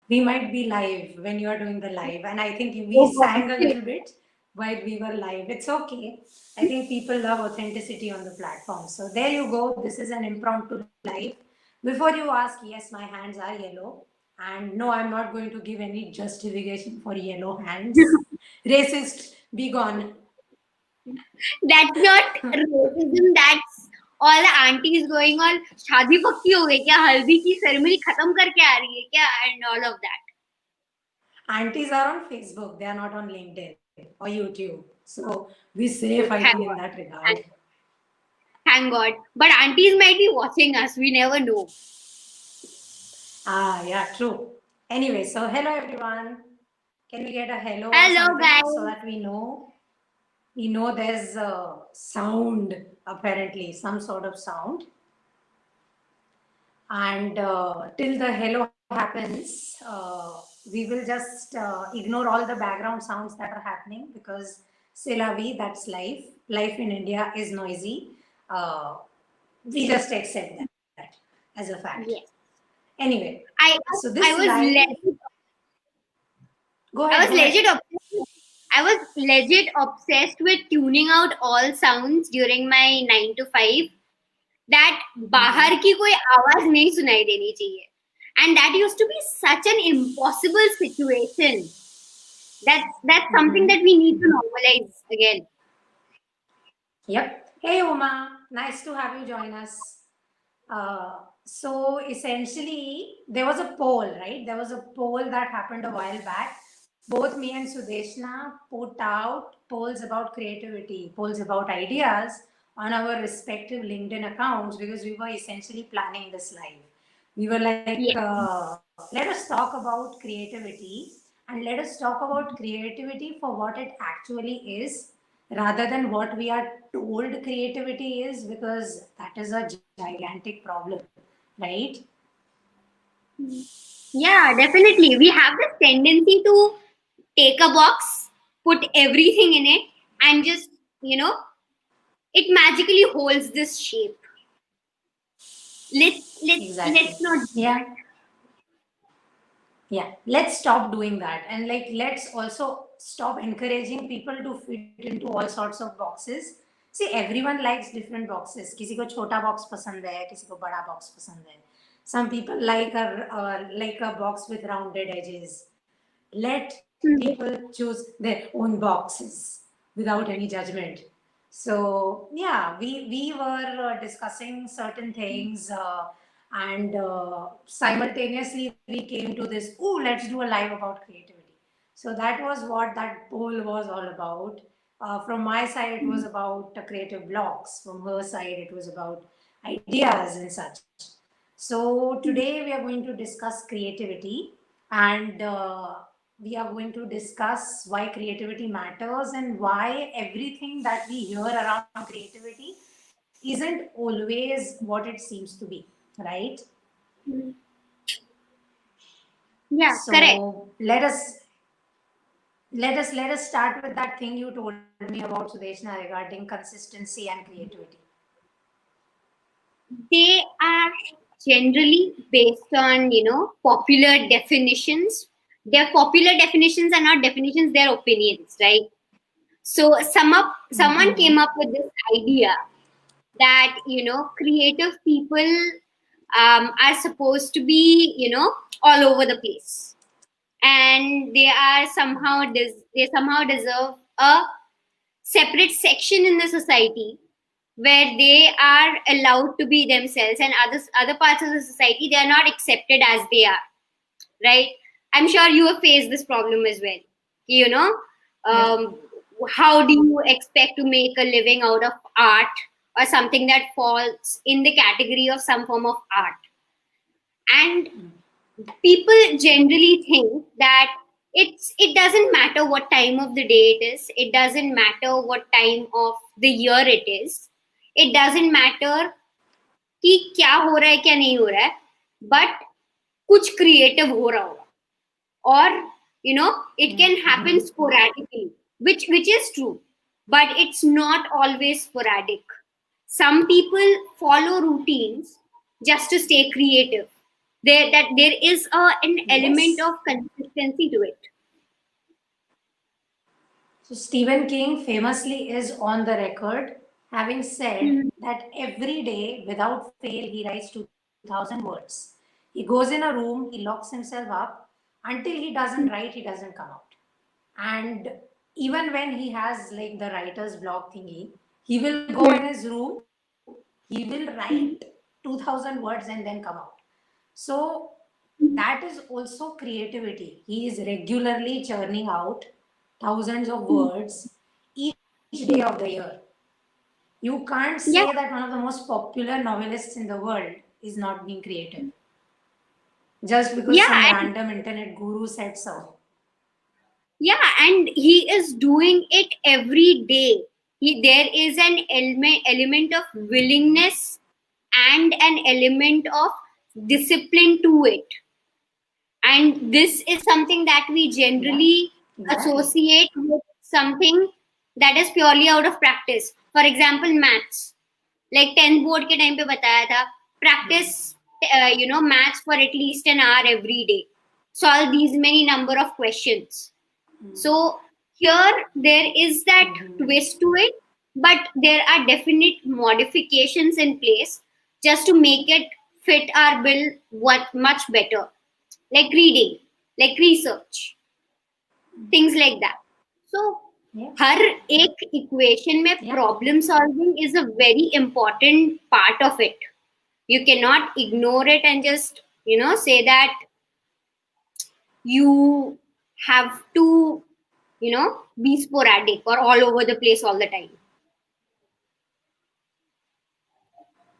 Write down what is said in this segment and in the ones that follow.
We might be live when you are doing the live, and I think we Oh God. sang a little bit while we were live. It's okay. I think people love authenticity on the platform. So there you go. This is an impromptu live. Before you ask, yes, my hands are yellow. And no, I'm not going to give any justification for yellow hands. Racist, be gone. That's not racism. That's all the aunties going on. शादी पक्की हो गई क्या? हल्दी की ceremony खत्म करके आ रही है क्या? And all of that. Aunties are on Facebook, they are not on LinkedIn or YouTube. So we safe, I think, Thank in God. that regard. Thank, thank God. But aunties might be watching us. We never know. Ah, yeah, true. Anyway, so hello everyone. Can we get a hello or Hello, something so guys. that we know there's a sound, apparently some sort of sound. And till the hello happens, we will just ignore all the background sounds that are happening because c'est la vie, that's life. Life in India is noisy. Uh, we just accept that as a fact. Yes. Anyway, I so this I was live, go I ahead, was go ahead. legit I was legit obsessed with tuning out all sounds during my 9 to 5. That बाहर Mhm. की कोई आवाज नहीं सुनाई देनी चाहिए. And that used to be such an impossible situation. That's something that Mhm. we need to normalize again. Yep. Hey, Uma. Nice to have you join us. So essentially, there was a poll, right? There was a poll that happened a while back. Both me and Sudeshna put out polls about creativity, polls about ideas on our respective LinkedIn accounts because we were essentially planning this live. We were like, Yes. let us talk about creativity and let us talk about creativity for what it actually is rather than what we are told creativity is, because that is a gigantic problem, right? Yeah, definitely. We have this tendency to take a box, put everything in it, and just, you know, it magically holds this shape. Exactly. Let's not do Yeah. that. Yeah, let's stop doing that, and like let's also stop encouraging people to fit into all sorts of boxes. See, everyone likes different boxes. किसी को छोटा box पसंद है, किसी को बड़ा box पसंद है. Some people like a box with rounded edges. Let Mhm. people choose their own boxes without any judgment. So yeah, we were discussing certain things, and simultaneously we came to this. Oh, let's do a live about creativity. So that was what that poll was all about. From my side, it was about creative blocks. From her side, it was about ideas and such. So today we are going to discuss creativity, and we are going to discuss why creativity matters and why everything that we hear around creativity isn't always what it seems to be, right? Yeah, correct. So let us start with that thing you told me about, Sudeshna, regarding consistency and creativity. They are generally based on, popular definitions. Their popular definitions are not definitions, they're opinions, right? So someone came up with this idea that, creative people are supposed to be, all over the place, and they somehow deserve a separate section in the society where they are allowed to be themselves, and other parts of the society they are not accepted as they are, right? I'm sure you have faced this problem as well, you know. Yep. How do you expect to make a living out of art or something that falls in the category of some form of art? And people generally think that it doesn't matter what time of the day it is, it doesn't matter what time of the year it is, it doesn't matter कि क्या हो रहा है क्या नहीं हो रहा है, but कुछ creative हो रहा होगा. Or, it can happen sporadically, which is true, but it's not always sporadic. Some people follow routines just to stay creative. there is an element Yes. of consistency to it. So Stephen King famously is on the record having said Mhm. that every day, without fail, he writes 2000 words. He goes in a room, he locks himself up. Until he doesn't write, he doesn't come out. And even when he has like the writer's block thingy, he will go in his room, he will write Mhm. 2000 words and then come out. So that is also creativity. He is regularly churning out thousands of Mhm. words each day of the year. You can't say Yeah, that one of the most popular novelists in the world is not being creative just because yeah, some and random internet guru said so. yeah, and he is doing it every day. There is an element of willingness and an element of discipline to it. And this is something that we Yeah, generally exactly. associate with something that is purely out of practice. For example, maths. Like 10th board के time पे बताया था, practice maths for at least an hour every day, solve these many number of questions. So here there is that Mm-hmm. twist to it, but there are definite modifications in place just to make it fit our bill what much better, like reading, like research, things like that. So Yeah, हर एक equation में yeah, problem solving is a very important part of it. You cannot ignore it and just say that you have to be sporadic or all over the place all the time.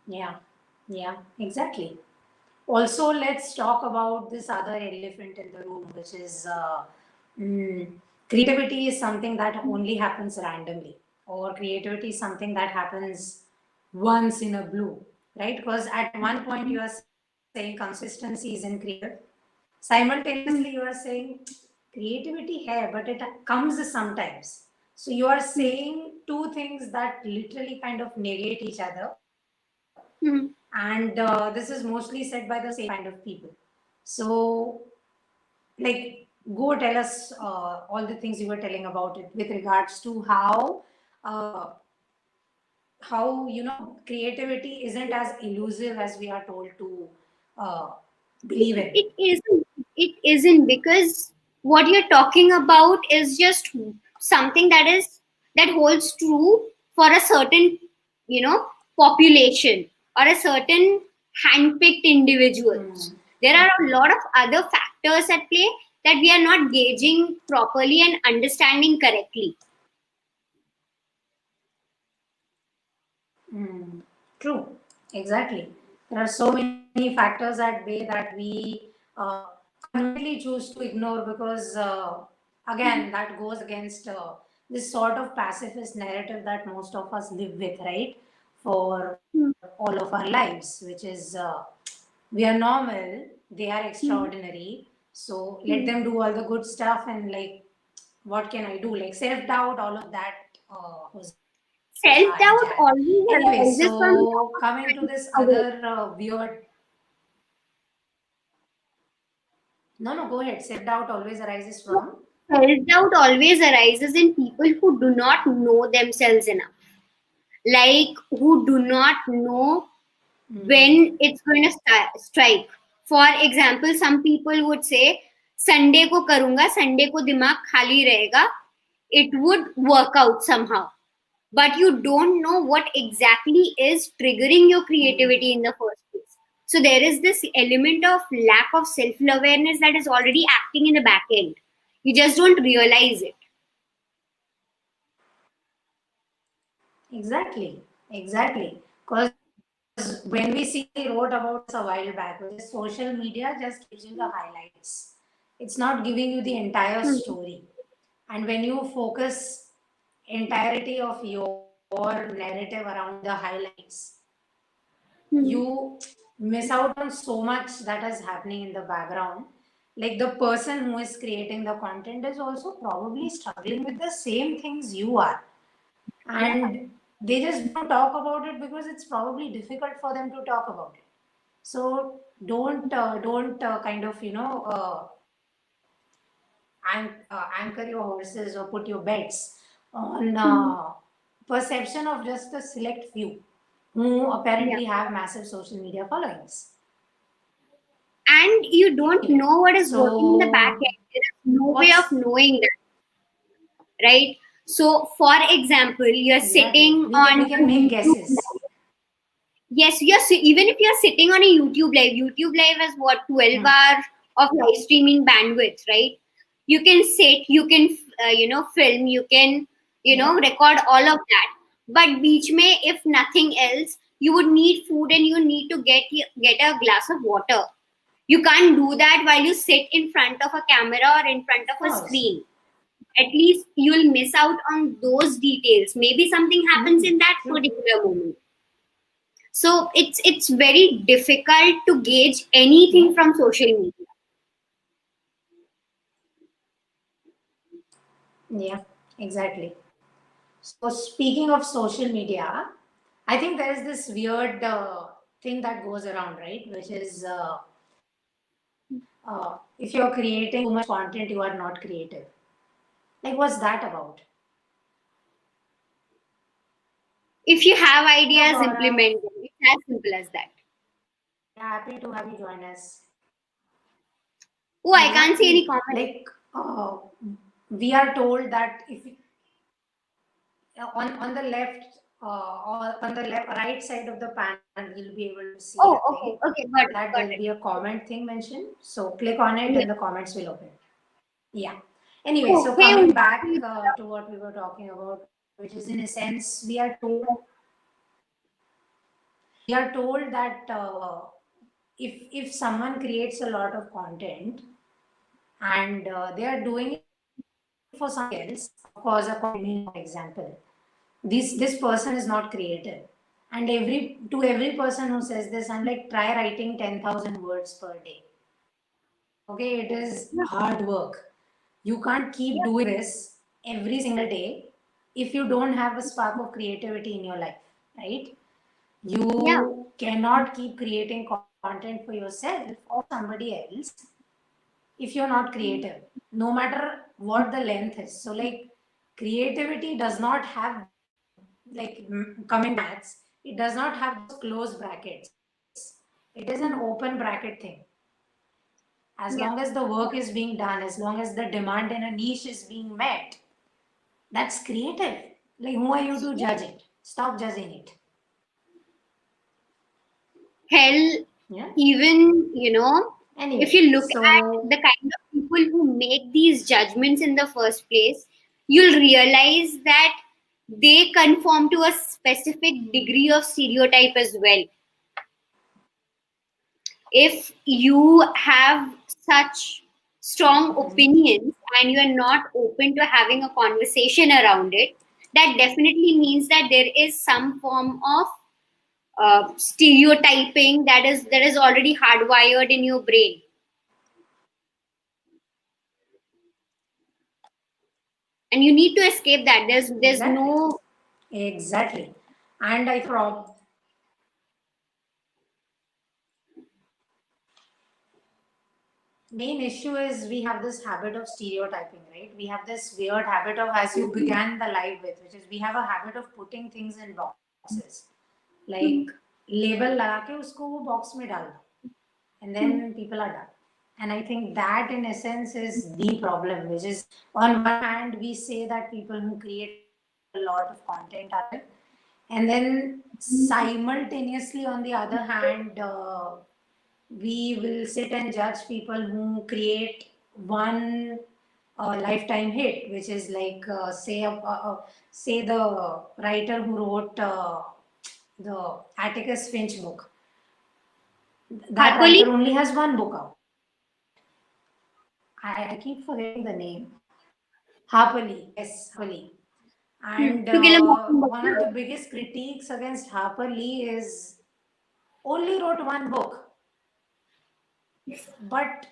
yeah, yeah, exactly. Also, let's talk about this other elephant in the room, which is creativity is something that only happens randomly, or creativity is something that happens once in a blue, right? Because at one point you are saying consistency isn't creative, simultaneously you are saying creativity hai, but it comes sometimes. So you are saying two things that literally kind of negate each other, Mhm. and this is mostly said by the same kind of people. So, like, go tell us all the things you were telling about it with regards to uh, how creativity isn't as elusive as we are told to uh, believe in. It isn't. It isn't because what you're talking about is just something that holds true for a certain, population or a certain handpicked individuals. Hmm. There are a lot of other factors at play that we are not gauging properly and understanding correctly. Mm, true, exactly. There are so many factors at play that we conveniently choose to ignore because, again, that goes against this sort of pacifist narrative that most of us live with, right? For Hmm. all of our lives, which is we are normal, they are Hmm. extraordinary. So let Hmm. them do all the good stuff and like, what can I do? Like self doubt, all of that Hosanna and Jan. Self doubt Anyway, always arises so from coming to lack of this other aware. weird. No, no, go ahead. Self doubt always arises from. Self doubt always arises in people who do not know themselves enough, like who do not know Hmm. when it's going to strike. For example, some people would say, Sunday को करूंगा, Sunday को दिमाग खाली रहेगा, it would work out somehow. But you don't know what exactly is triggering your creativity in the first place. So there is this element of lack of self awareness that is already acting in the back end. You just don't realize it. Exactly, exactly. Because when we see, somebody wrote about this a while back, which is social media just gives you the highlights. It's not giving you the entire Hmm. story. And when you focus entirety of your narrative around the highlights, Hmm. you miss out on so much that is happening in the background. Like the person who is creating the content is also probably struggling with the same things you are, Yeah. and they just don't talk about it because it's probably difficult for them to talk about it. So don't kind of anchor your horses or put your bets on perception of just a select few who Yeah. apparently have massive social media followings. And you don't Anyway, know what is working in the back so end. There is no way of what's knowing that, right? So, for example, you're exactly sitting we on can a make YouTube guesses. live. Yes, even if you're sitting on a YouTube live has what, 12 Hmm. hours of live streaming bandwidth, right? You can sit, you can film, you can Yeah, record all of that. But beach mein, if nothing else, you would need food and you need to get a glass of water. You can't do that while you sit in front of a camera or in front of of a course. screen. At least you'll miss out on those details. Maybe something happens in that True. particular moment. So it's very difficult to gauge anything Yeah, from social media. yeah, exactly. So speaking of social media, I think there is this weird thing that goes around, right? Which is if you're creating too much content, you are not creative. Like, what's that about? If you have Hello, ideas, Gaurav. implement them. It's as simple as that. Yeah, happy to have you join us. Oh, I can't see any Exactly. comment. Like, we are told that if on the left or on the right side of the panel, you'll be able to see a Oh, thing okay, okay, got it, that got there'll it. be a comment thing mentioned. So click on it Yeah. and the comments will open. Yeah. Anyway, Oh, so hey, coming Uma. back to what we were talking about, which is in a sense, we are told that if someone creates a lot of content and they are doing it for somebody else, of course, according to me, for example, this person is not creative. And every person who says this, I'm like, try writing 10,000 words per day. Okay, it is Yeah, hard work. You can't keep yeah, doing this every single day if you don't have a spark of creativity in your life, right? yeah, You cannot keep creating content for yourself or somebody else if you're not creative, no matter what the length is. So, like, creativity does not have, like, coming to maths, it does not have those close brackets. It is an open bracket thing. As long as yeah. the work is being done, as long as the demand in a niche is being met, that's creative. Like, who are you to Yeah. judge it? Stop judging it. Hell, Yeah. even, if Anyway, you look at so the kind of people who make these judgments in the first place, you'll realize that they conform to a specific degree of stereotype as well. If you have such strong opinions and you are not open to having a conversation around it, that definitely means that there is some form of stereotyping that is already hardwired in your brain, and you need to escape that. There's exactly, no. exactly. And I main issue is we have this habit of stereotyping, right? We have this weird habit of, as you began the live with, which is we have a habit of putting things in boxes, like label लगा के उसको वो box में डाल दो, and then people are done. And I think that in essence is the problem, which is, on one hand we say that people who create a lot of content are creative, and then simultaneously on the other hand we will sit and judge people who create one lifetime hit, which is like say the writer who wrote the Atticus Finch book. That Harpali. writer only has one book out. I keep forgetting the name. Harperly, yes, Harperly. And To Kill a Mockingbird. one of the biggest critiques against Harper Lee is only wrote one book, but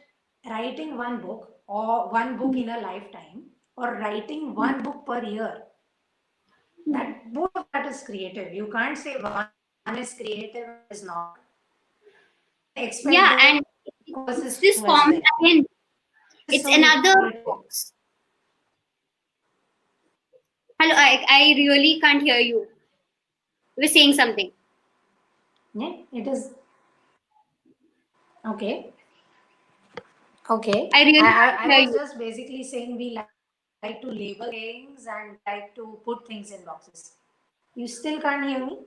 writing one book or one book in a lifetime or writing one book per year, that both of that is creative. You can't say one is creative and one is not. Yeah, expect the and courses from you as it's well. this format again. It is so It's another lucrative. box. Hello, I really can't hear you. You were saying something. Yeah, it is okay. Okay. I really I can't hear was you. just basically saying we like to label things and we like to put things in boxes. You still can't hear me?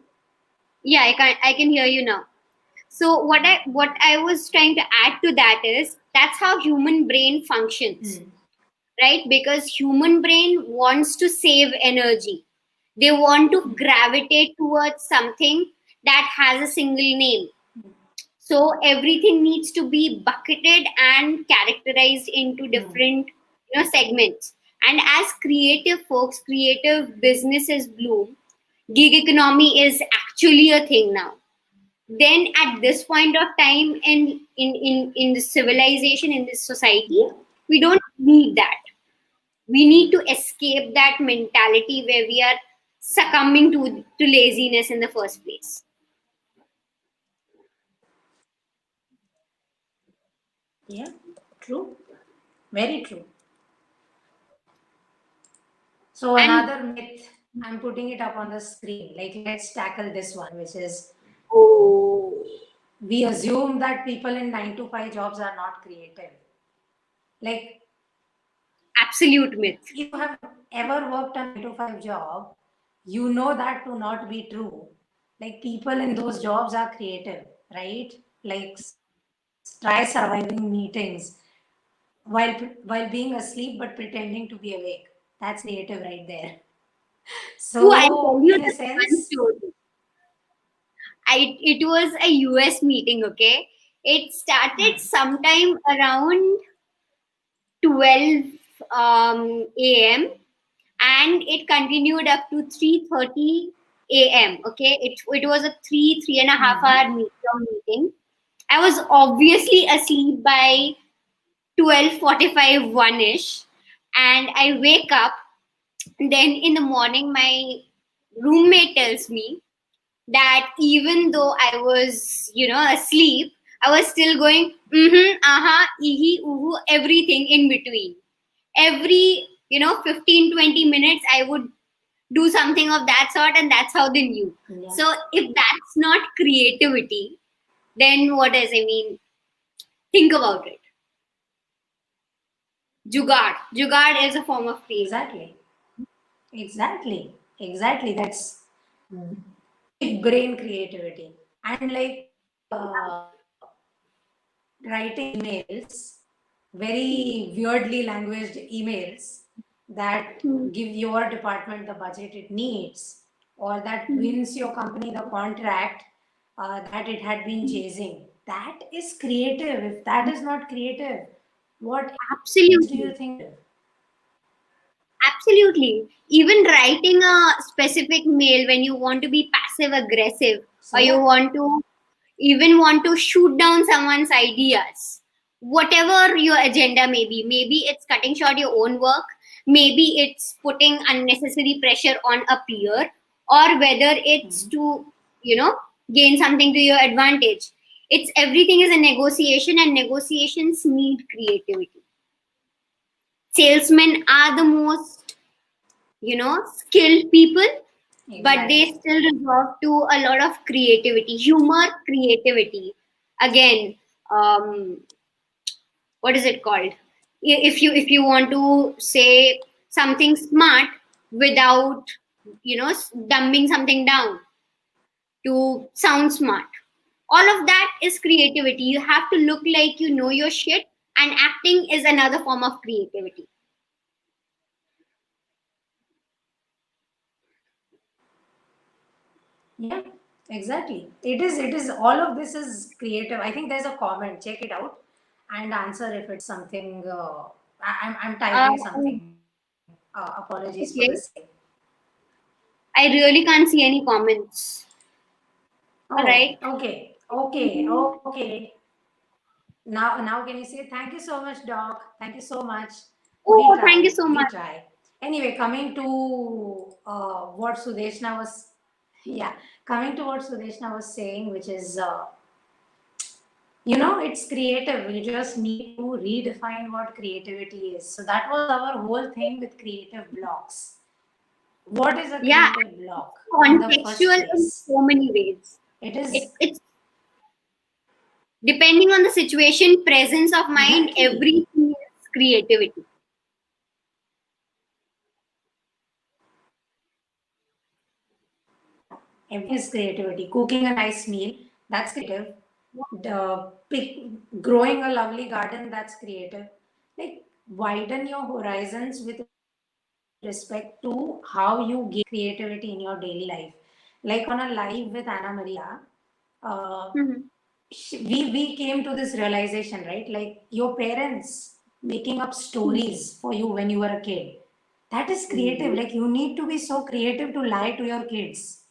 Yeah, I can hear you now. So what I was trying to add to that is that's how human brain functions, Hmm. right? Because human brain wants to save energy. They want to gravitate towards something that has a single name. So everything needs to be bucketed and characterized into Hmm. different segments. And as creative folks, creative businesses bloom, gig economy is actually a thing now. Then at this point of time in the civilization, in this society, Yeah. we don't need that. We need to escape that mentality where we are succumbing to laziness in the first place. Yeah. True. Very true. So And another myth, I'm putting it up on the screen. Like let's tackle this one, which is oh, we assume that people in 9 to 5 jobs are not creative. Like absolute myth. if you have ever worked a 9 to 5 job, you know that to not be true. Like people in those jobs are creative, right? Like try surviving meetings while being asleep but pretending to be awake. That's creative right there. Oh, I'll So tell in you a this one sense, story. It was a US meeting, okay? It started hmm, sometime around 12 a.m. and it continued up to 3:30 a.m. Okay, it was a three and a half hmm, hour meeting. I was obviously asleep by 12:45 one ish, and I wake up. Then in the morning, my roommate tells me that even though I was, asleep, I was still going, aha, ihi, uhu, everything in between. Every, 15, 20 minutes, I would do something of that sort, and that's how they knew. yeah, So if that's not creativity, then what is? I mean, think about it. Jugaad is a form of creativity. exactly, exactly. That's big brain creativity. And like writing emails, very weirdly languaged emails that Hmm. give your department the budget it needs, or that wins your company the contract that it had been chasing. That is creative. If that is not creative, what else do Absolutely. you think? Absolutely. Even writing a specific mail when you want to be passive aggressive, So or you yeah, want to shoot down someone's ideas, whatever your agenda may be. Maybe it's cutting short your own work, maybe it's putting unnecessary pressure on a peer, or whether it's mhm, to, gain something to your advantage. It's everything is a negotiation, and negotiations need creativity. Salesmen are the most skilled people, but they exactly. still resort to a lot of creativity, humor, creativity. Again, um, what is it called? If you want to say something smart without dumbing something down to sound smart, all of that is creativity. You have to look like you know your shit, and acting is another form of creativity. Yeah, exactly. It is all of this is creative. I think there's a comment. Check it out and answer if it's something. I'm uh, typing something. Apologies for the same. okay, I really can't see any comments. All Oh, right. okay. Now can you say thank you so much, Doc? Thank you so much. We Oh, thank you try. so We much. try. Anyway, coming to what Sudeshna was, yeah, coming to what Sudeshna was saying, which is It's creative. We just need to redefine what creativity is. So that was our whole thing with creative blocks. What is a Yeah, creative block in the first contextual in place? so many ways. It It, is it's depending on the situation, presence of mind, exactly everything is creativity. everything is creativity. Cooking a nice meal, that's creative. Growing a lovely garden, that's creative. Like, widen your horizons with respect to how you gain creativity in your daily life. Like on a live with Anna Maria, uh, Mhm. we came to this realization, right? Like your parents making up stories for you when you were a kid. That is creative. Like you need to be so creative to lie to your kids.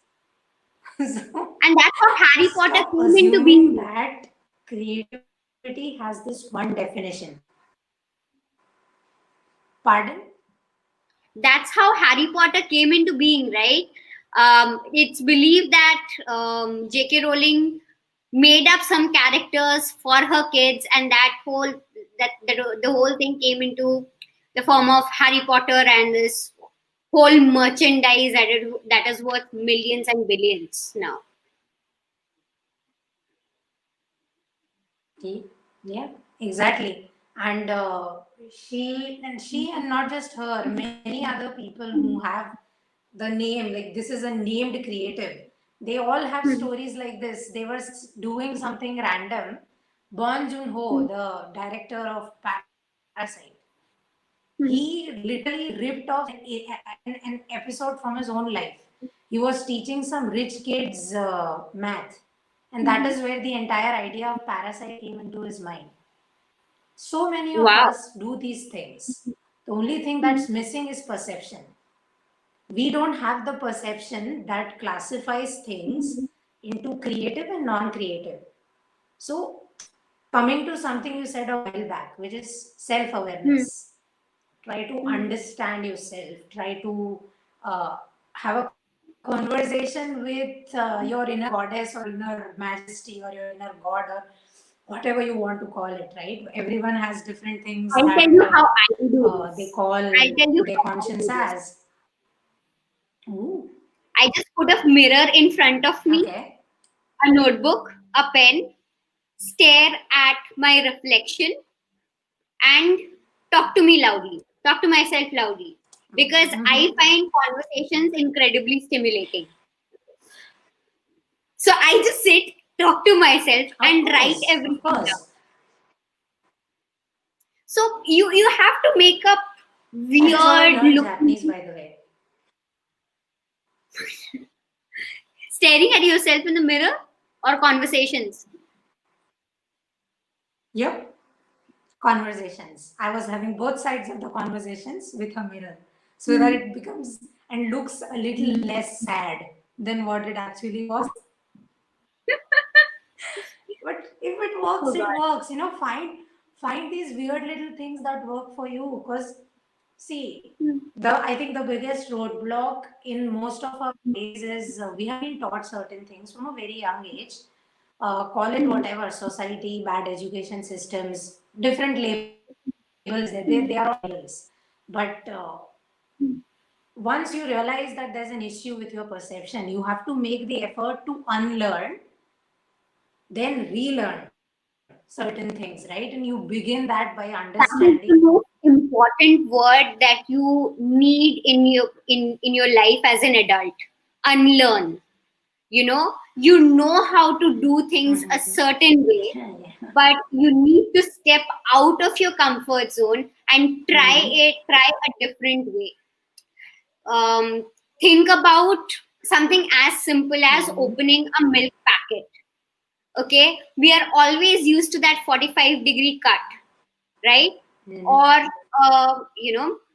So And that's how Harry Potter stop came into assuming being. that creativity has this one definition. Pardon? That's how Harry Potter came into being, right? It's believed that J.K. Rowling made up some characters for her kids, and that the whole thing came into the form of Harry Potter and this whole merchandise that is worth millions and billions now. Yeah, exactly. And she and not just her, many other people who have the name, like this is a named creative. They all have Hmm. stories like this. They were doing something random. Bong Joon-ho, the director of Parasite, he Hmm. literally ripped off an episode from his own life. He was teaching some rich kids math, and that is where the entire idea of Parasite came into his mind. So many of Wow. us do these things. The only thing that's missing is perception. We don't have the perception that classifies things into creative and non creative. So, coming to something you said a while back, which is self Hmm. awareness. Try to understand yourself. Try to have a conversation with your inner goddess or inner majesty or your inner god or whatever you want to call it, right? Everyone has different things I'll tell that you how I do they this. call I'll tell you their how I conscience do this. as. Ooh, I just put a mirror in front of me, okay. a notebook, a pen, stare at my reflection, and talk to myself loudly, because I Mm-hmm. find conversations incredibly stimulating. So I just sit, talk to myself, Of and write course, of everything down. course. So you have to make up That's how I weird learned looking, Japanese, by the way. staring at yourself in the mirror, or conversations. Yep. Conversations. I was having both sides of the conversations with a mirror so that it becomes and looks a little less sad than what it actually was. But if it Oh works, it God. works. Find these weird little things that work for you. Because see, the I think the biggest roadblock in most of our lives is we have been taught certain things from a very young age. Call it whatever, society, bad education systems, different labels. They are all labels. But once you realize that there's an issue with your perception, you have to make the effort to unlearn, then relearn certain things, right? And you begin that by That understanding. is the most important word that you need in your life as an adult. Unlearn. You know how to do things a Mhm. certain way, Yeah. but you need to step out of your comfort zone and Mhm. try a different way. Think about something as simple as Mhm. opening a milk packet. Okay, we are always used to that 45-degree cut, right? Mhm. Or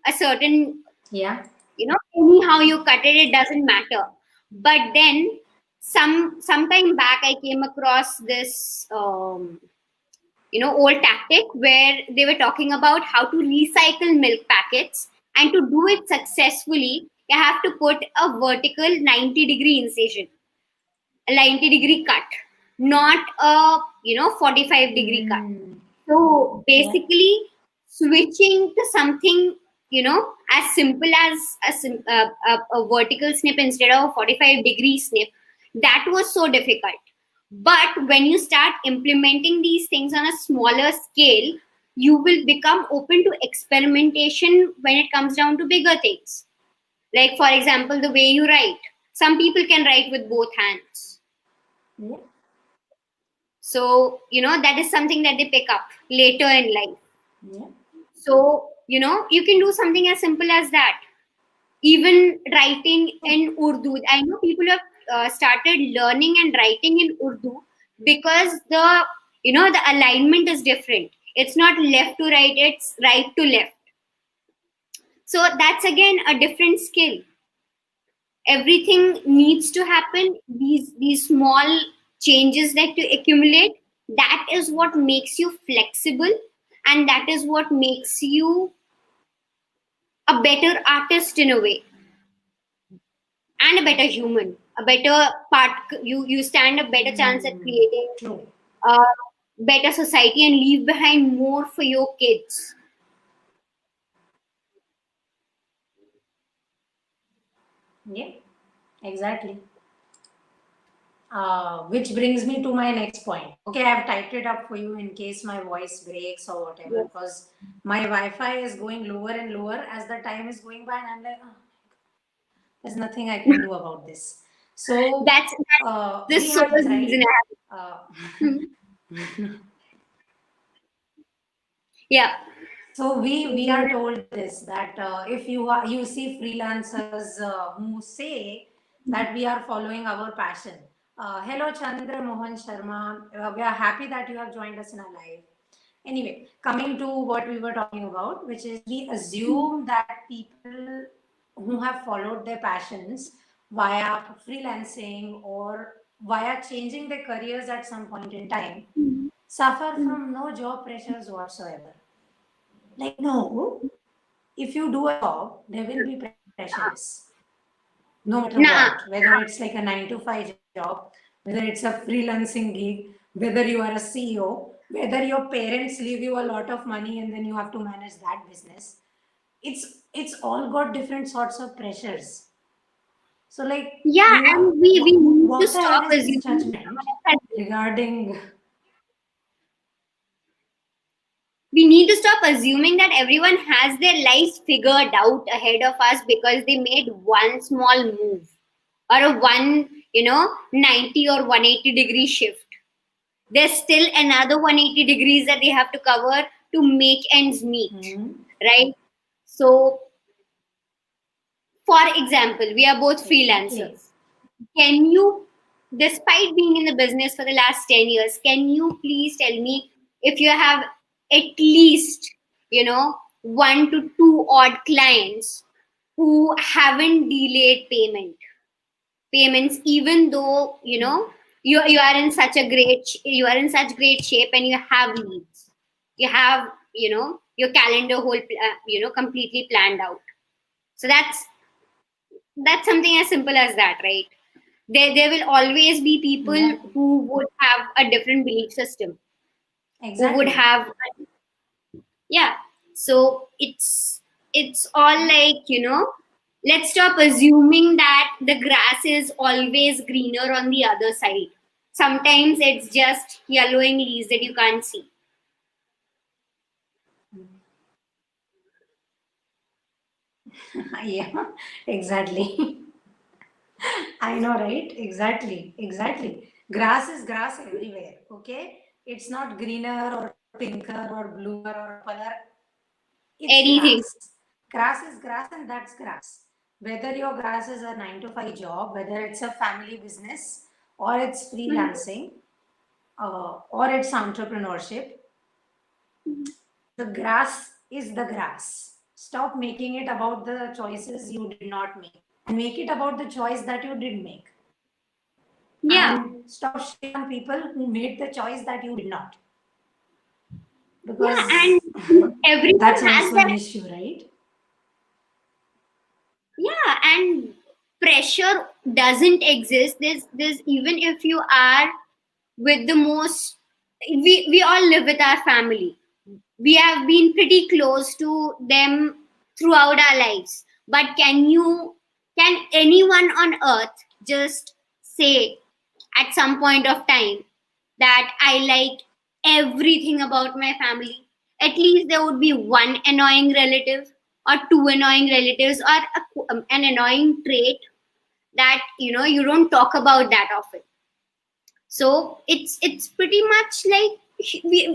a certain, Yeah. anyhow you cut it, it doesn't matter. But then sometime back I came across this old tactic where they were talking about how to recycle milk packets, and to do it successfully you have to put a vertical 90-degree incision, a 90-degree cut. not a 45-degree cut. Mm. So Yeah. basically, switching to something as simple as a vertical snip instead of a 45-degree snip, that was so difficult. But when you start implementing these things on a smaller scale, you will become open to experimentation when it comes down to bigger things. Like, for example, the way you write. Some people can write with both hands. Yeah. So, that is something that they pick up later in life. Yeah. So, you can do something as simple as that. Even writing in Urdu. I know people have started learning and writing in Urdu because the alignment is different. It's not left to right, it's right to left. So that's again a different skill. Everything needs to happen. These small changes that you accumulate, that is what makes you flexible, and that is what makes you a better artist in a way, and a better human, a better part. You stand a better chance at Mm. creating True. a better society and leave behind more for your kids. Yeah. Exactly. Which brings me to my next point. Okay, I've typed it up for you in case my voice breaks or whatever, Yes. because my Wi-Fi is going lower and lower as the time is going by, and I'm like, oh, there's nothing I can do about this. So That's the we sole have this reason right. I have. Uh, Hmm. Yeah. So we are told this that if you see freelancers who say that we are following our passion. Hello Chandra Mohan Sharma. We are happy that you have joined us in our live. Anyway, coming to what we were talking about, which is we assume that people who have followed their passions via freelancing or via changing their careers at some point in time suffer from no job pressures whatsoever. Like, no, if you do a job, there will be pressures, no matter Nah. what, whether it's like a 9 to 5 job, whether it's a freelancing gig, whether you are a CEO, whether your parents leave you a lot of money and then you have to manage that business. It's all got different sorts of pressures. So, like, Yeah, and we need to what I have stop is this assuming judgment regarding. we need to stop assuming that everyone has their lives figured out ahead of us because they made one small move, or a 90 or 180-degree shift. There's still another 180 degrees that they have to cover to make ends meet, Hmm, right? So, for example, we are both exactly. freelancers. Can you, despite being in the business for the last 10 years, can you please tell me if you have at least, one to two odd clients who haven't delayed payments, even though, you are in such you are in such great shape and you have leads, you have, your calendar completely planned out. So that's something as simple as that, right? There will always be people Yeah, who would have a different belief system, who would exactly. have, yeah. So it's all like, let's stop assuming that the grass is always greener on the other side. Sometimes it's just yellowing leaves that you can't see. Yeah, exactly. I know, right? Exactly, exactly. Grass is grass everywhere, okay? It's not greener or pinker or bluer or purpler. It's Anything. grass. Grass is grass and that's grass. Whether your grass is a 9 to 5 job, whether it's a family business, or it's Mhm. freelancing, or it's entrepreneurship, the grass is the grass. Stop making it about the choices you did not make and make it about the choice that you did make. Yeah. And stop shitting on people who made the choice that you did not. Yeah, and Because everyone that's has also an that. issue, right? Yeah, and pressure doesn't exist. There's even if you are with the most, we all live with our family. We have been pretty close to them throughout our lives. But can anyone on earth just say at some point of time that I like everything about my family? At least there would be one annoying relative or two annoying relatives, or an annoying trait that you don't talk about that often. So it's pretty much like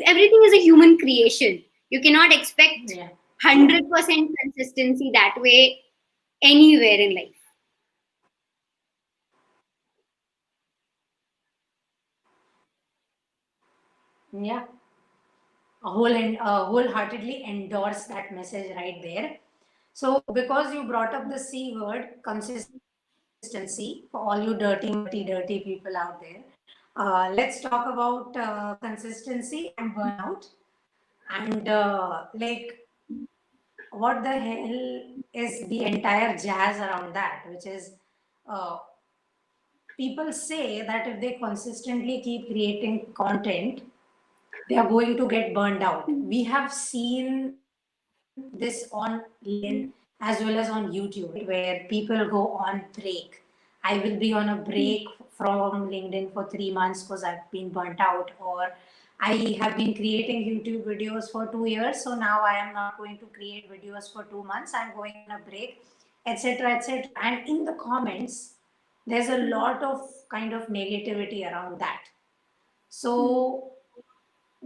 everything is a human creation. You cannot expect Yeah. 100% consistency that way anywhere in life. Yeah. Wholeheartedly endorse that message right there. So, because you brought up the C word, consistency, for all you dirty people out there, let's talk about consistency and burnout. And what the hell is the entire jazz around that, which is uh, people say that if they consistently keep creating content, they are going to get burned out. We have seen this on LinkedIn as well as on YouTube, right? Where people go on break. I will be on a break from LinkedIn for 3 months because I've been burnt out, or I have been creating YouTube videos for 2 years, so now I am not going to create videos for 2 months. I'm going on a break, etc., etc. And in the comments, there's a lot of kind of negativity around that. So,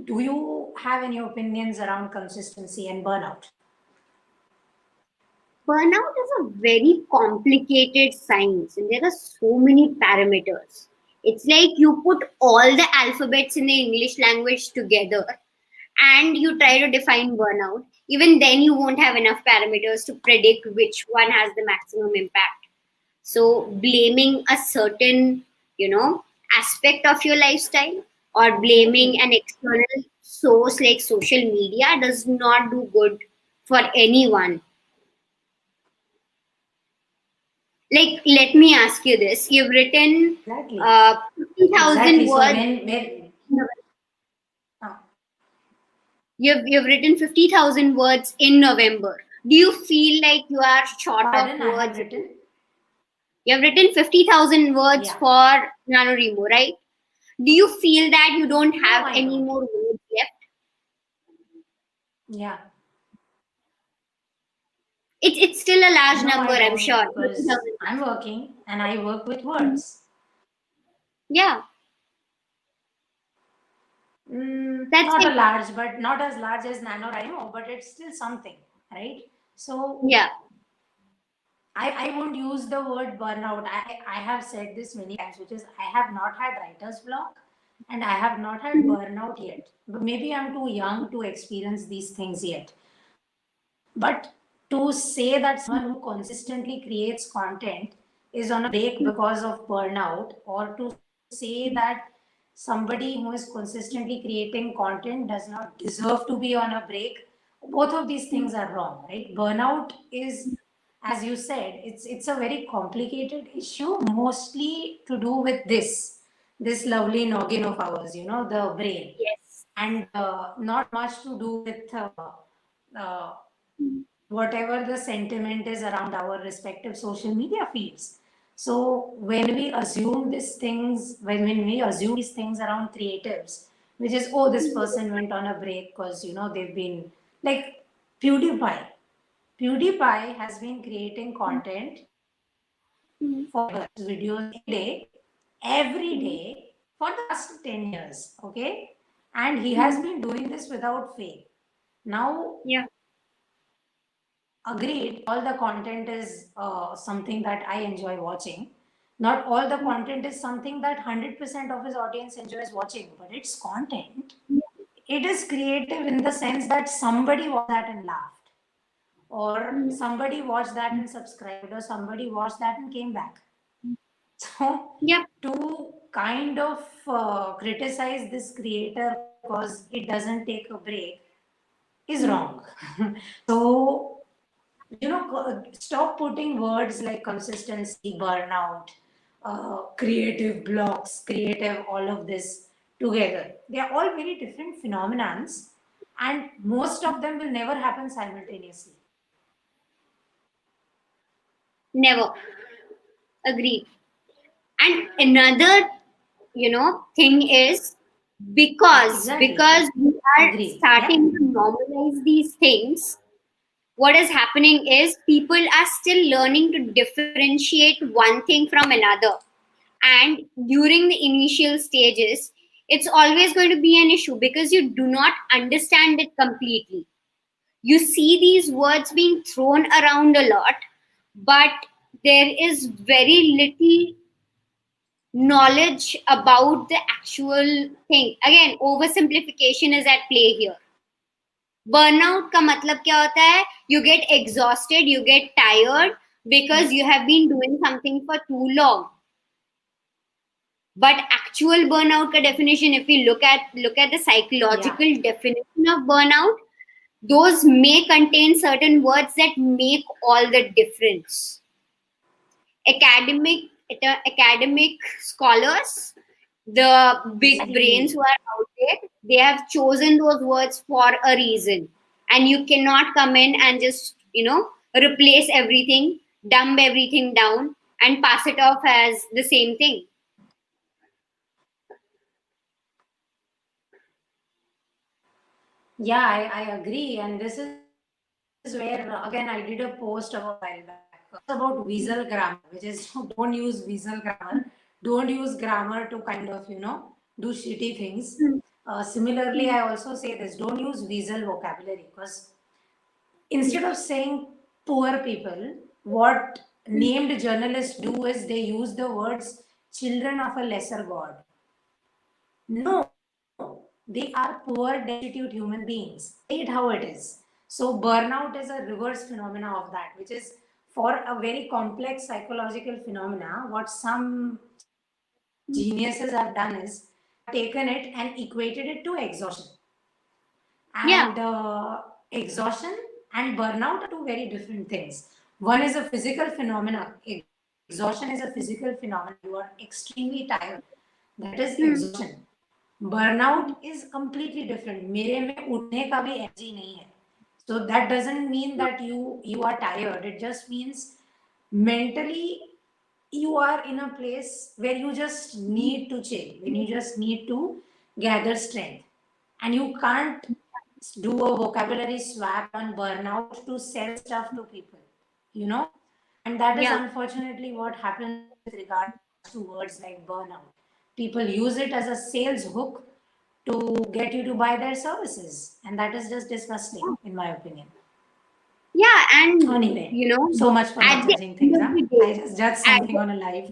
do you have any opinions around consistency and burnout? Burnout is a very complicated science, and there are so many parameters. It's like you put all the alphabets in the English language together and you try to define burnout. Even then, you won't have enough parameters to predict which one has the maximum impact. So, blaming a certain, aspect of your lifestyle or blaming an Exactly. external source like social media does not do good for anyone. Like, let me ask you this. You've written Exactly. 50,000 words. Exactly. So when uh, You've written 50,000 words in November. Do you feel like you are short of pardon, I have words? written. You have written 50,000 words Yeah. for NaNoWriMo, right? Do you feel that you don't No, have I any don't. more words left? Yeah. It's still a large No, number, I I'm don't sure. because 50,000 I'm plus. working and I work with words. Yeah, that's Not a it. large, but not as large as NaNoWriMo, but it's still something, right? So Yeah. I won't use the word burnout. I have said this many times, which is I have not had writer's block and I have not had burnout yet. But maybe I'm too young to experience these things yet. But to say that someone who consistently creates content is on a break because of burnout, or to say that somebody who is consistently creating content does not deserve to be on a break, both of these things are wrong, right? Burnout is, as you said, it's a very complicated issue, mostly to do with this lovely noggin of ours, the brain, Yes. and not much to do with uh, whatever the sentiment is around our respective social media feeds. So when we assume these things around creatives, which is, oh, this person went on a break because they've been like PewDiePie. PewDiePie has been creating content for years, videos every day for the last 10 years, okay? And he has been doing this without fail. Now, Yeah. agreed, all the content is something that I enjoy watching. Not all the content is something that 100% of his audience enjoys watching, but it's content. It is creative in the sense that somebody watched that and laughed, or somebody watched that and subscribed, or somebody watched that and came back. So, Yep. to kind of criticize this creator because it doesn't take a break is wrong. So, stop putting words like consistency, burnout, creative blocks, creative, all of this together. They are all very different phenomenons, and most of them will never happen simultaneously. Never. Agreed. And another, thing is, Yeah, because exactly. we are Agreed. Yeah. starting to normalize these things, what is happening is people are still learning to differentiate one thing from another. And during the initial stages, it's always going to be an issue because you do not understand it completely. You see these words being thrown around a lot, but there is very little knowledge about the actual thing. Again, oversimplification is at play here. Burnout का मतलब क्या होता है? You get exhausted, you get tired because you have been doing something for too long. But actual burnout ka definition, if we look at the psychological Yeah. definition of burnout, those may contain certain words that make all the difference. academic Academic scholars, the big brains who Exactly. are out there, they have chosen those words for a reason. And you cannot come in and just, replace everything, dumb everything down, and pass it off as the same thing. Yeah, I agree. And this is where, again, I did a post about this a while back. It's about visual grammar, which is don't use visual grammar. Don't use grammar to kind of, do shitty things. Hmm. Similarly, Hmm. I also say this, don't use visual vocabulary, because instead of saying poor people, what named journalists do is they use the words children of a lesser god. No, they are poor, destitute human beings. Say it how it is. So, burnout is a reverse phenomena of that, which is for a very complex psychological phenomena. What some geniuses have done is they have taken it and equated it to exhaustion. And Yeah. exhaustion and burnout are two very different things. One is a physical phenomena. Exhaustion is a physical phenomena. You are extremely tired. That is Hmm. exhaustion. Burnout is completely different. मेरे में उठने का भी energy नहीं है. So that doesn't mean that you are tired. It just means mentally you are in a place where you just need to chill, when you just need to gather strength, and you can't do a vocabulary swap on burnout to sell stuff to people, you know. And that is Yeah. unfortunately what happens with regards to words like burnout. People use it as a sales hook to get you to buy their services, and that is just disgusting in my opinion. Yeah. And, Anyway, you know, so much for not at the judging end things, of huh? the I day, just judged at something the, on a live.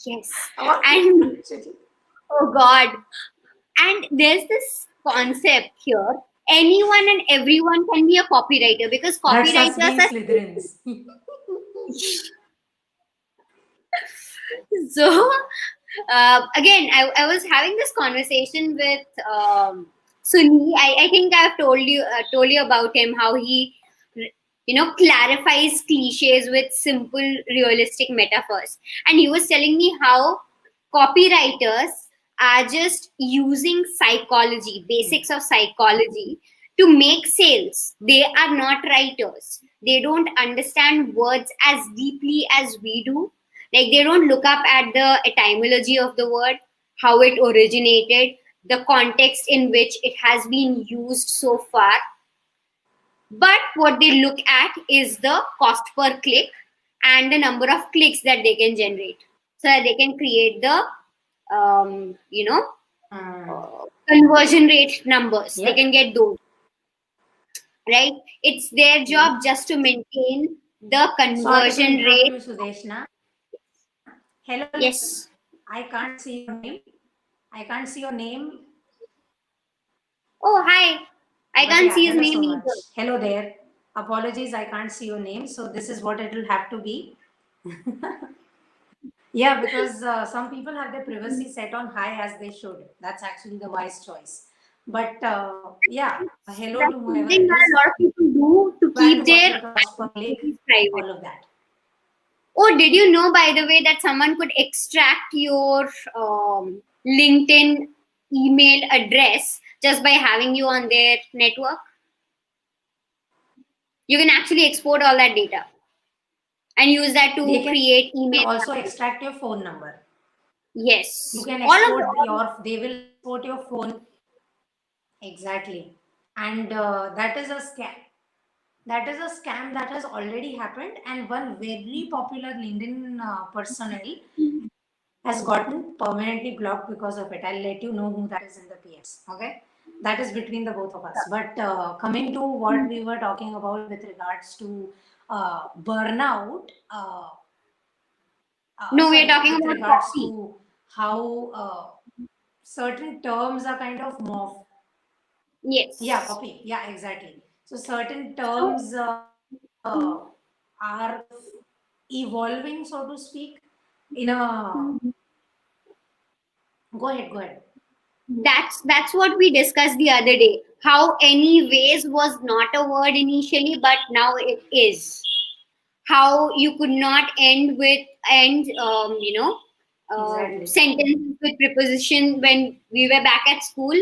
yes. Oh, And, shit. oh God. And there's this concept here: anyone and everyone can be a copywriter because That's us copywriters being are Slytherins. so. Again, I was having this conversation with Sunny. I think I've told you about him, how he clarifies cliches with simple realistic metaphors. And he was telling me how copywriters are just using psychology, basics of psychology, to make sales. They are not writers. They don't understand words as deeply as we do. Like, they don't look up at the etymology of the word, how it originated, the context in which it has been used so far. But what they look at is the cost per click and the number of clicks that they can generate, so that they can create the um, you know conversion rate numbers. They can Yep. get those, right. It's their job Yep. just to maintain the Sorry to conversion interrupt rate. you, Sudeshna. Hello, listeners. Yes. I can't see your name. I can't see your name. Oh, hi. I But can't yeah, see his hello name so either. much. Hello there. Apologies, I can't see your name. So this is what it will have to be. Yeah, because some people have their privacy set on high as they should. That's actually the wise choice. But yeah, hello to That's whoever something it that a is. lot of people do to Go back keep to what their your cost per click, identities private. all of that. Oh, did you know, by the way, that someone could extract your LinkedIn email address just by having you on their network. You can actually export all that data and use that to They can create also email. extract your phone number. You Yes, can all of export the your, they will export your phone. Exactly. And that is a scam. That is a scam that has already happened. And one very popular LinkedIn personnel has gotten permanently blocked because of it. I'll let you know who that is in the PMs. Okay. That is between the both of us. But coming to what we were talking about with regards to burnout, no, we are sorry, talking with about regards copy. to how certain terms are kind of morphed. Yeah, Yes. copy. Yeah, exactly. So certain So terms are kind of evolving, so to speak, in a. Go ahead, go ahead. that's what we discussed the other day. How anyways was not a word initially, but now it is. How you could not end Exactly. sentences with preposition when we were back at school.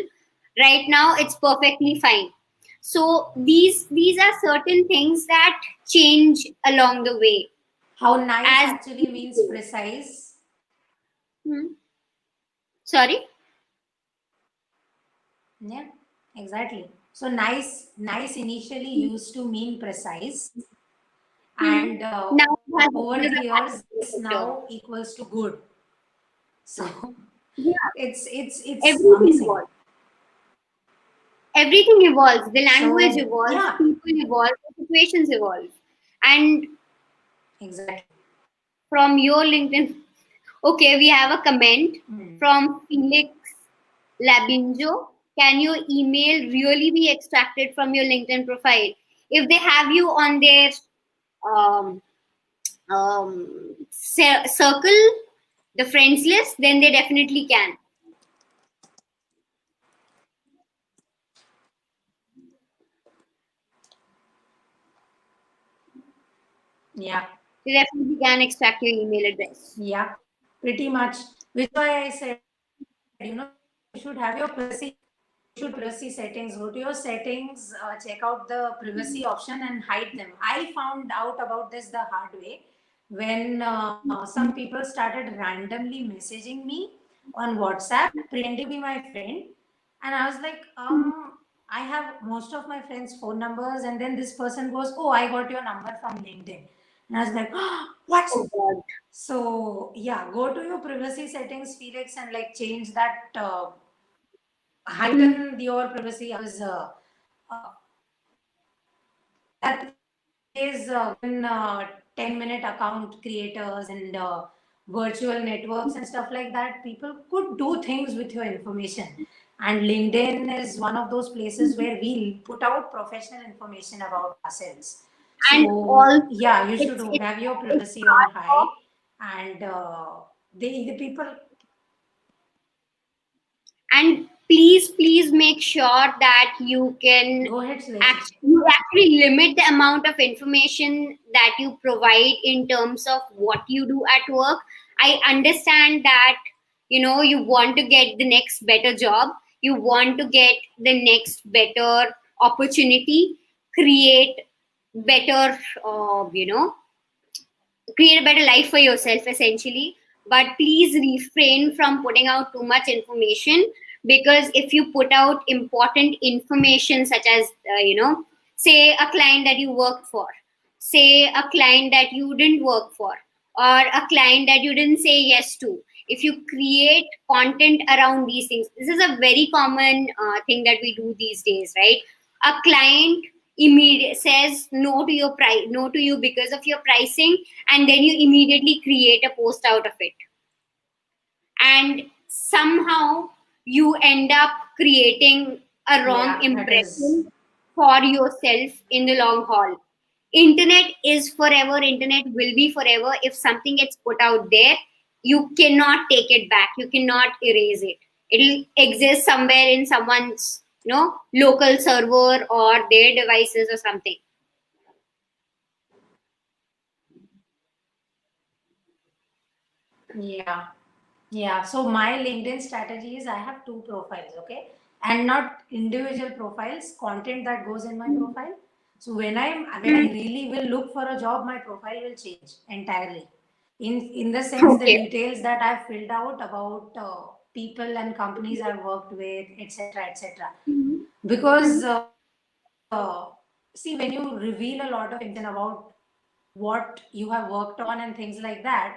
Right now it's perfectly fine. So these are certain things that change along the way. How nice As actually means precise. hmm, sorry. Yeah, exactly. So nice initially used to mean precise, Hmm. and Now over it the has a years, this articulated term. now equals to good. So Yeah, it's everything amazing. evolves. Everything evolves. The language So evolves. yeah, People evolve. The situations evolve. And exactly. from your LinkedIn, okay, we have a comment Mm. from Felix Labinjo. Can your email really be extracted from your LinkedIn profile? If they have you on their um, circle, the friends list, then they definitely can. Yeah, They definitely can extract your email address. yeah, pretty much. Which is why I said, you should have your privacy. You should privacy settings. Go to your settings, check out the privacy option, and hide them. I found out about this the hard way when some people started randomly messaging me on WhatsApp, pretending to be my friend, and I was like, I have most of my friends' phone numbers, and then this person goes, "Oh, I got your number from LinkedIn," and I was like, "What?" Oh God. So yeah, go to your privacy settings, Felix, and like change that, heighten your privacy hours. That plays when 10-minute account creators and virtual networks and stuff like that, people could do things with your information. And LinkedIn is one of those places where we put out professional information about ourselves. And So also, yeah, you should it's have your it's privacy on part high, of. and the people. And please make sure that you can Go ahead, Seleshi. actually limit the amount of information that you provide in terms of what you do at work. I understand that you want to get the next better job, you want to get the next better opportunity, create better create a better life for yourself essentially, but please refrain from putting out too much information, because if you put out important information such as say a client that you worked for, say a client that you didn't work for, or a client that you didn't say yes to, if you create content around these things, this is a very common thing that we do these days, right? A client immediate says no to your price, no to you because of your pricing, and then you immediately create a post out of it, and somehow you end up creating a wrong Yeah, that is. impression for yourself in the long haul. Internet is forever, internet will be forever. If something gets put out there, you cannot take it back, you cannot erase it. It'll exist somewhere in someone's local server or their devices or something. Yeah. Yeah, so my LinkedIn strategy is I have two profiles, okay? And not individual profiles, content that goes in my profile. So when I really will look for a job, my profile will change entirely. In the sense the Okay. details that I've filled out about people and companies I've worked with, etc., etc. Because see, when you reveal a lot of information about what you have worked on and things like that,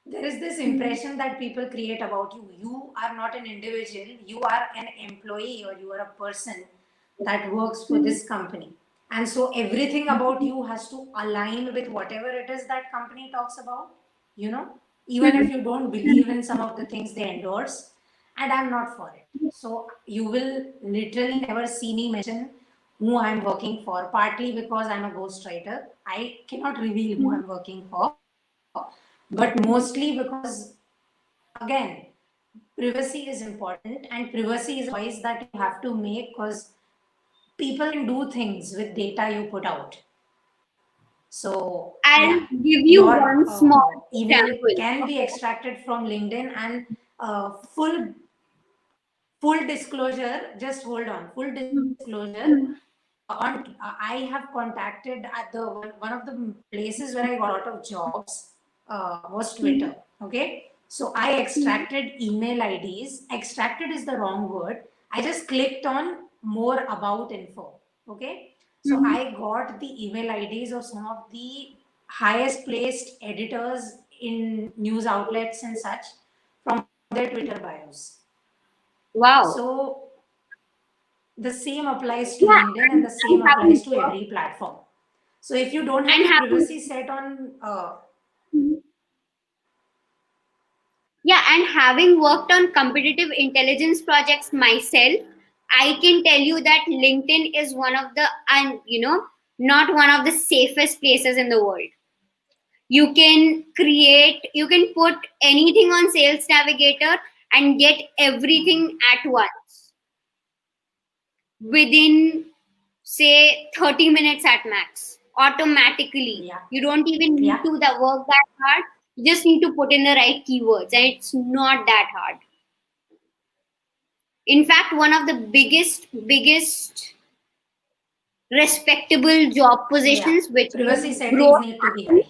there is this impression that people create about you. You are not an individual, you are an employee or you are a person that works for this company. And so everything about you has to align with whatever it is that company talks about, you know, even if you don't believe in some of the things they endorse. And I'm not for it. So you will literally never see me mention who I'm working for, partly because I'm a ghostwriter. I cannot reveal who I'm working for, but mostly because, again, privacy is important, and privacy is a choice that you have to make because people can do things with data you put out. So, I'll yeah, give you your one small email example. can be Okay. extracted from LinkedIn, and full disclosure, just hold on. Full disclosure, on I have contacted at the one of the places where I got a lot of jobs was Twitter. Okay, so I extracted email IDs. Extracted is the wrong word. I just clicked on more about info. Okay, so I got the email IDs of some of the highest placed editors in news outlets and such from their Twitter bios. Wow. So the same applies to Yeah, LinkedIn and the and same having applies to worked every platform. So if you don't have and your having privacy set on, yeah, and having worked on competitive intelligence projects myself, I can tell you that LinkedIn is one of the not one of the safest places in the world. You can put anything on Sales Navigator and get everything at once within, say, 30 minutes at max, automatically. yeah, You don't even need yeah, to work that hard. You just need to put in the right keywords, and it's not that hard. In fact, one of the biggest respectable job yeah. positions, which is Privacy settings growth need to be hacking,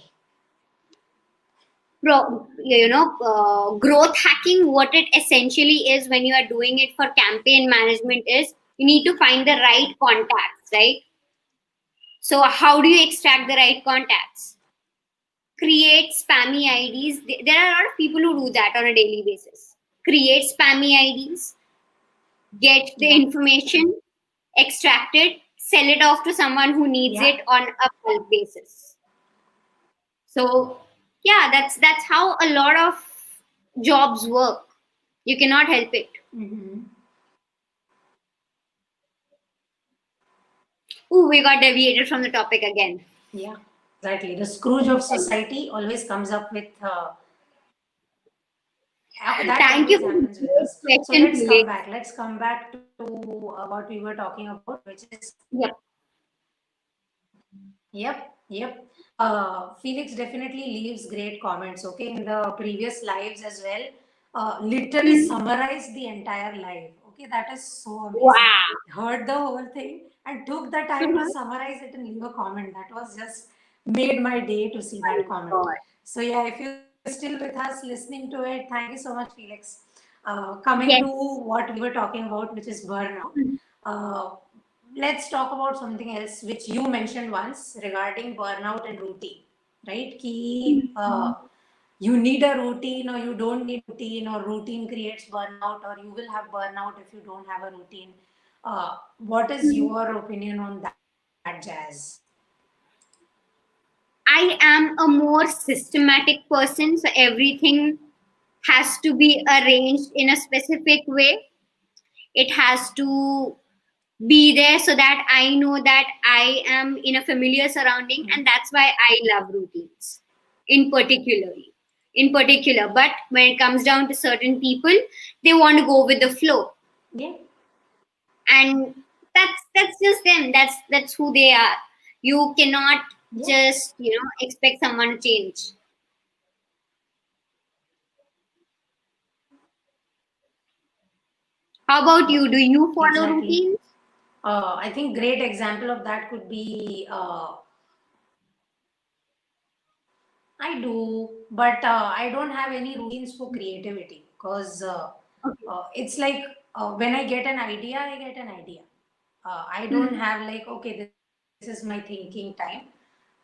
high. growth hacking, what it essentially is when you are doing it for campaign management is you need to find the right contacts, right? So how do you extract the right contacts? Create spammy IDs. There are a lot of people who do that on a daily basis. Create spammy IDs, get the Yeah, information, extract it, sell it off to someone who needs yeah. it on a bulk basis. So yeah, that's how a lot of jobs work. You cannot help it. Mm-hmm. Ooh, we got deviated from the topic again. Yeah, exactly. The Scrooge of society always comes up with that Thank you always for the happens with us. great So question, let's come Felix. back. Let's come back to what we were talking about, which is Yep. yep, yep. Felix definitely leaves great comments. Okay, in the previous lives as well, literally summarized the entire live. Okay, that is so amazing. Wow. Heard the whole thing and took the time to summarize it and leave a comment. That was just made my day to see My that comment. God. So yeah, if you're still with us listening to it, thank you so much, Felix. Coming to Yes. what we were talking about, which is burnout. Uh, let's talk about something else which you mentioned once regarding burnout and routine, right? You need a routine or you don't need routine, or routine creates burnout, or you will have burnout if you don't have a routine. What is your opinion on that, Jazz? I am a more systematic person, so everything has to be arranged in a specific way. It has to be there so that I know that I am in a familiar surrounding, and that's why I love routines in particularly. In particular, but when it comes down to certain people, they want to go with the flow, Yeah, and that's just them. That's who they are. You cannot yeah, just expect someone to change. How about you? Do you follow Exactly. routines? I think great example of that could be I do, but I don't have any routines for creativity because Okay. it's like when I get an idea, I get an idea. I don't Hmm. have like, okay, this is my thinking time.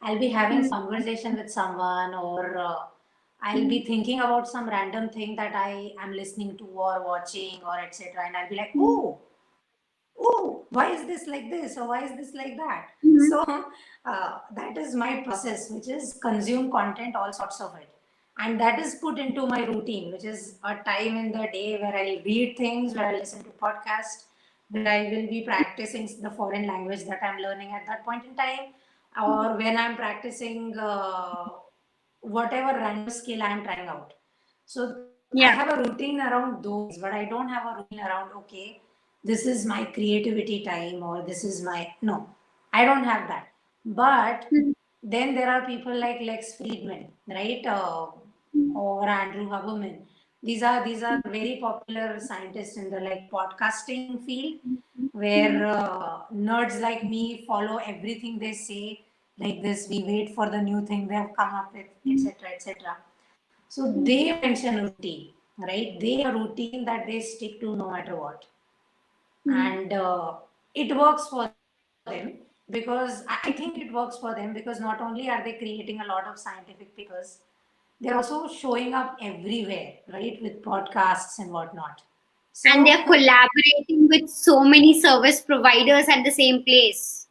I'll be having some Hmm. conversation with someone, or I'll be Hmm. thinking about some random thing that I am listening to or watching or etc. And I'll be like, Hmm. oh, why is this like this or why is this like that? Hmm. So that is my process, which is consume content, all sorts of it. And that is put into my routine, which is a time in the day where I'll read things, where I listen to podcasts, where I will be practicing the foreign language that I'm learning at that point in time, or when I'm practicing whatever random skill I'm trying out. So I have a Yeah. routine around those things, but I don't have a routine around, okay, this is my creativity time or this is my, no, I don't have that. But Hmm. then there are people like Lex Friedman, right? Or Andrew Huberman. These are very popular scientists in the like podcasting field, where nerds like me follow everything they say like this. We wait for the new thing they have come up with, etc., etc. So they mention routine, right? They have a routine that they stick to no matter what, Hmm. and it works for them because I think it works for them because not only are they creating a lot of scientific papers, they're also showing up everywhere, right, with podcasts and whatnot. And So they're collaborating with so many service providers at the same place.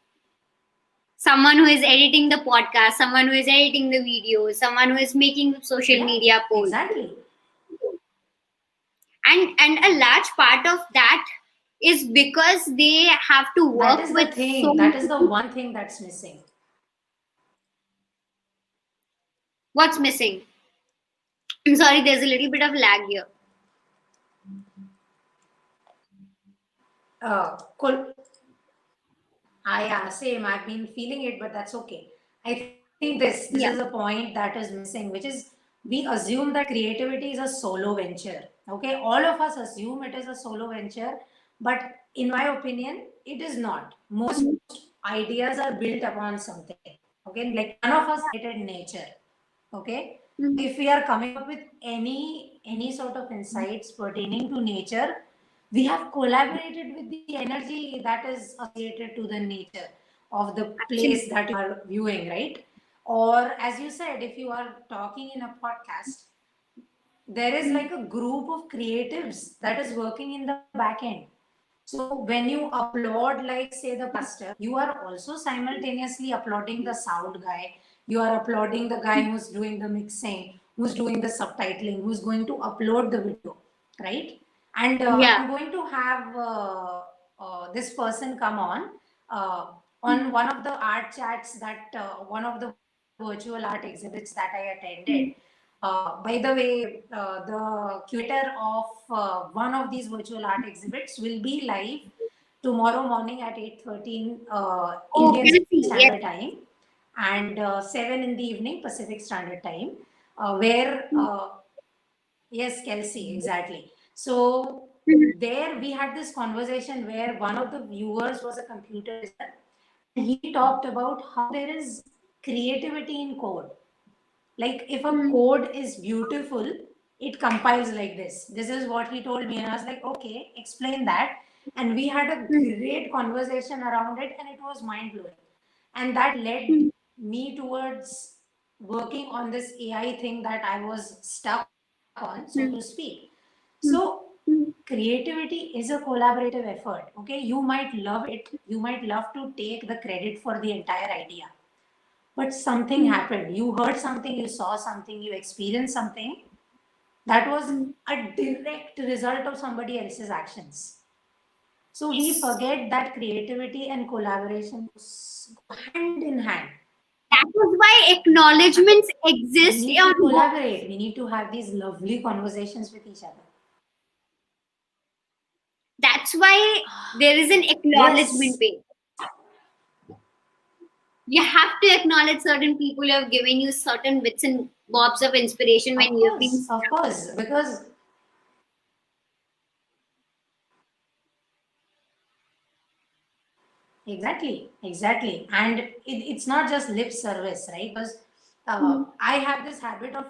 Someone who is editing the podcast, someone who is editing the videos, someone who is making social yeah, media posts. exactly. And a large part of that is because they have to That work is the with so thing. That is the many. one thing that's missing. What's missing? I'm sorry, there's a little bit of lag here. Cool. I same. I've been feeling it, but that's okay. I think this is a Yeah. point that is missing, which is we assume that creativity is a solo venture. Okay, all of us assume it is a solo venture, but in my opinion, it is not. Most ideas are built upon something. Okay, like none of us created nature. Okay, so Mhm. if we are coming up with any sort of insights pertaining to nature, we have collaborated with the energy that is associated to the nature of the place Absolutely. that you are viewing, right? Or as you said, if you are talking in a podcast, there is like a group of creatives that is working in the back end. So when you upload, like say the podcaster, you are also simultaneously uploading the sound guy, you are uploading the guy who's doing the mixing, who's doing the subtitling, who's going to upload the video, right? And Yeah. I'm going to have this person come on one of the art chats that one of the virtual art exhibits that I attended. By the way, the curator of one of these virtual art exhibits will be live tomorrow morning at 8:13 Oh, Indian can I see? Yes. Standard Time and 7 in the evening Pacific Standard Time, where yes, Kelsey, exactly. So Mhm. there we had this conversation where one of the viewers was a computer designer, and he talked about how there is creativity in code. Like if a Mhm. code is beautiful, it compiles like this is what he told me, and I was like, okay, explain that. And we had a Mhm. great conversation around it, and it was mind blowing. And that led Mhm. me towards working on this AI thing that I was stuck on, so to speak. So Mhm. Mhm. creativity is a collaborative effort. Okay, you might love it, you might love to take the credit for the entire idea, but something Mhm. happened. You heard something, you saw something, you experienced something that was Mhm. a direct result of somebody else's actions. So we Yes. forget that creativity and collaboration go hand in hand. That is why acknowledgements We exist need to on both. collaborate. We need to have these lovely conversations with each other. That's why there is an acknowledgement Yes, page. You have to acknowledge certain people who have given you certain bits and bobs of inspiration when you've been of stuck. course, because Exactly. And it's not just lip service, right? Because Hmm. I have this habit of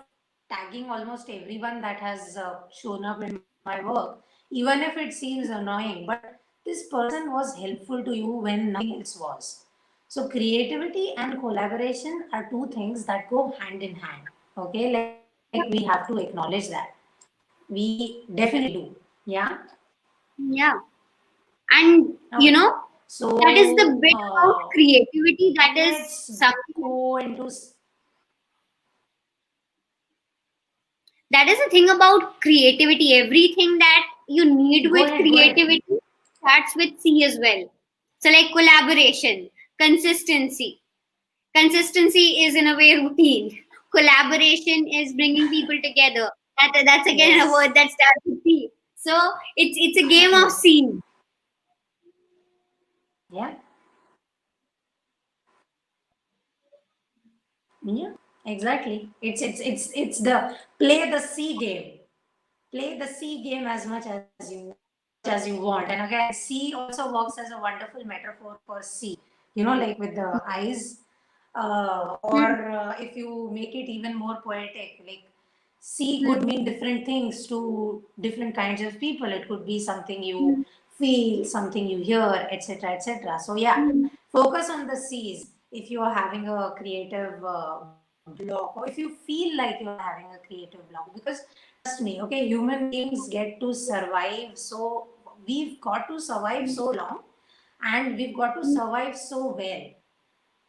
tagging almost everyone that has shown up in my work, even if it seems annoying. But this person was helpful to you when nothing else was. So, creativity and collaboration are two things that go hand in hand. Okay, like we have to acknowledge that. We definitely do. Yeah. Yeah. And Okay. that is the So, bit about creativity that is let's something go into. that is the thing about creativity. Everything that you need Go with ahead, go ahead. creativity starts with C as well. So, like collaboration, consistency. Consistency is in a way routine. Collaboration is bringing people together. That's again a word Yes. that starts with C. So it's a game of Yeah. C. Yeah. Yeah. Exactly. It's the play the C game. Play the C game as much as you want. And again, C also works as a wonderful metaphor for sea. Like with the eyes. Or Hmm. if you make it even more poetic, like sea could mean different things to different kinds of people. It could be something you Hmm. feel, something you hear, etc., etc. So yeah, Hmm. focus on the C's if you are having a creative block, or if you feel like you're having a creative block. Because trust me, okay, human beings get to survive. So we've got to survive so long, and we've got to survive so well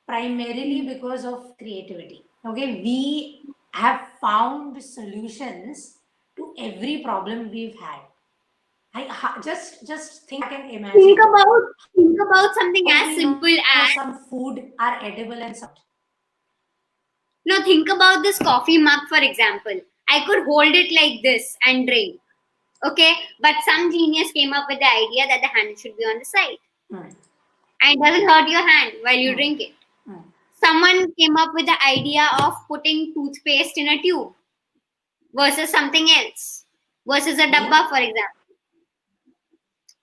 primarily because of creativity. Okay, we have found solutions to every problem we've had. Just think back and Think imagine about think about how something we as know some simple as food are edible and some not. no. Think about this coffee mug, for example. I could hold it like this and drink. Okay, but some genius came up with the idea that the handle should be on the side, Hmm, and it doesn't hurt your hand while you hmm, drink it. hmm. Someone came up with the idea of putting toothpaste in a tube versus something else, versus a Yeah, dabba, for example.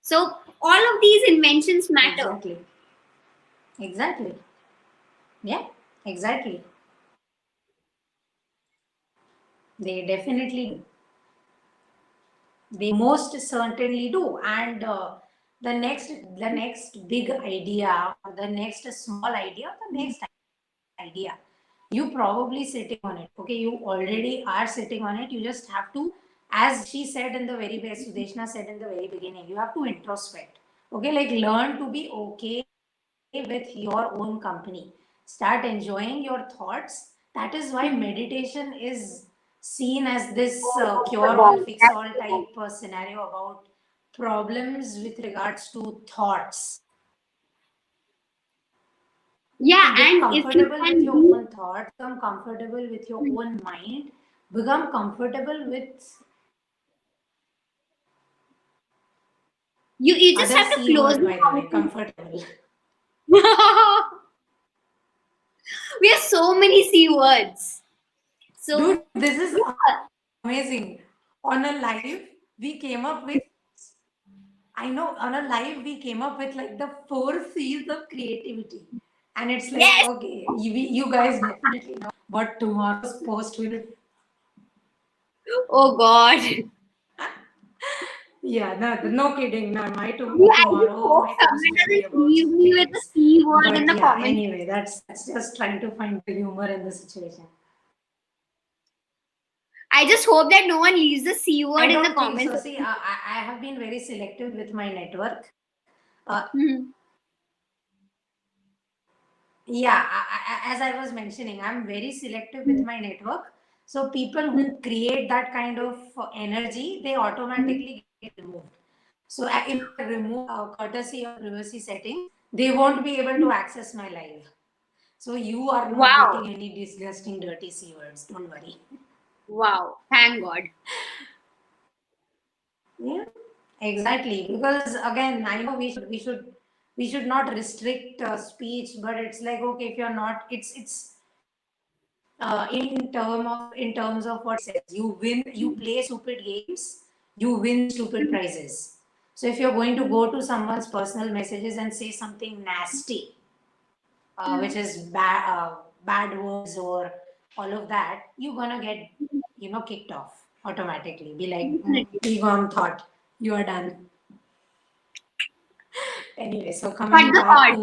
So all of these inventions matter. exactly, exactly. Yeah, exactly. They definitely do. They most certainly do. And the next big idea, or the next small idea, or the next idea, you probably sitting on it. Okay, you already are sitting on it. You just have to, as she said in the very best, Sudeshna said in the very beginning, you have to introspect. Okay, like learn to be okay with your own company. Start enjoying your thoughts. That is why meditation is seen as this Oh, cure that's all, the fix bomb. all That's the type bomb. scenario about problems with regards to thoughts. Yeah, So get and if you comfortable with can your be, own thoughts, become comfortable with your own mind, become comfortable with you just other have to C close word, the by the way, mouth. comfortable. We have so many C words. So Dude, this is yeah, amazing. On a live, we came up with, I know, on a live, we came up with like the four C's of creativity. And it's like, yes. okay, you guys definitely know what tomorrow's post will. Oh God. Yeah, no kidding. No, I just tomorrow, hope my post someone will be doesn't about leave me something with a else. C word in But the yeah, comments. anyway, that's just trying to find the humor in the situation. I just hope that no one leaves the C word I in the don't think comments. so. See, I have been very selective with my network. Mhm. Yeah, as I was mentioning, I'm very selective with my network. So people who create that kind of energy, they automatically get removed. So if I remove courtesy or privacy settings, they won't be able to access my live. So you are not Wow. getting any disgusting, dirty C words. Don't worry. Wow. Thank God. Yeah, exactly. Because again, I know we should not restrict speech, but it's like, okay, if you're not, it's in terms of what it says. You play stupid games, you win stupid prizes. So if you're going to go to someone's personal messages and say something nasty, which is bad words or all of that, you're gonna get, kicked off automatically. Be like, Definitely. be gone, thought, you are done. Anyway, so But the odd.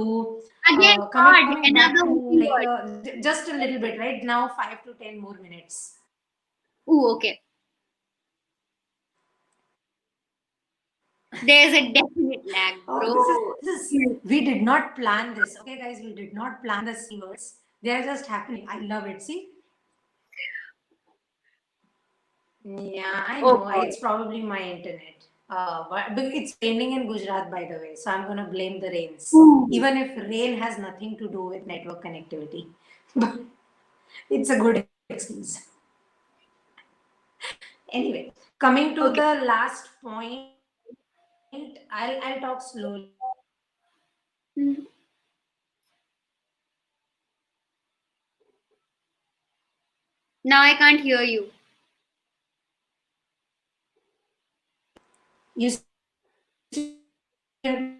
Again, odd. coming back Another to OT like word. just a little bit, right now, 5 to 10 more minutes. Ooh, okay. There's a definite lag, Oh, bro. this is we did not plan this. Okay, guys, we did not plan the C words. They are just happening. I love it. See? Yeah, I Oh know. God. It's probably my internet. But it's raining in Gujarat, by the way. So I'm gonna blame the rains. Ooh. Even if rain has nothing to do with network connectivity. But it's a good excuse. Anyway, coming to Okay. the last point, I'll talk slowly so that you can understand. Hmm. Now I can't hear you. You still hear me?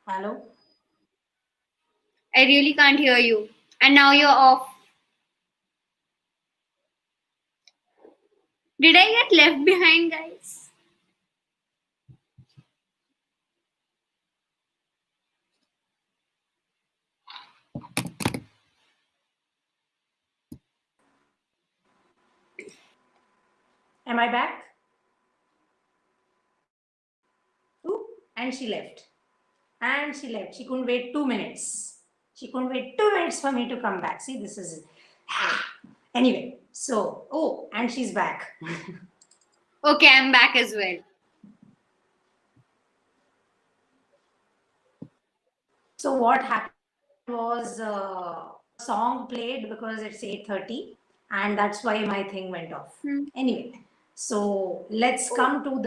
Hello? I really can't hear you. And now you're off. Did I get left behind, guys? Am I back? Ooh, and she left. And she left. She couldn't wait 2 minutes. She couldn't wait 2 minutes for me to come back. See, this is it. Anyway, so, oh, and she's back. Okay, I'm back as well. So what happened was a song played because it's 8:30, and that's why my thing went off. Hmm. Anyway, so let's Oh. come to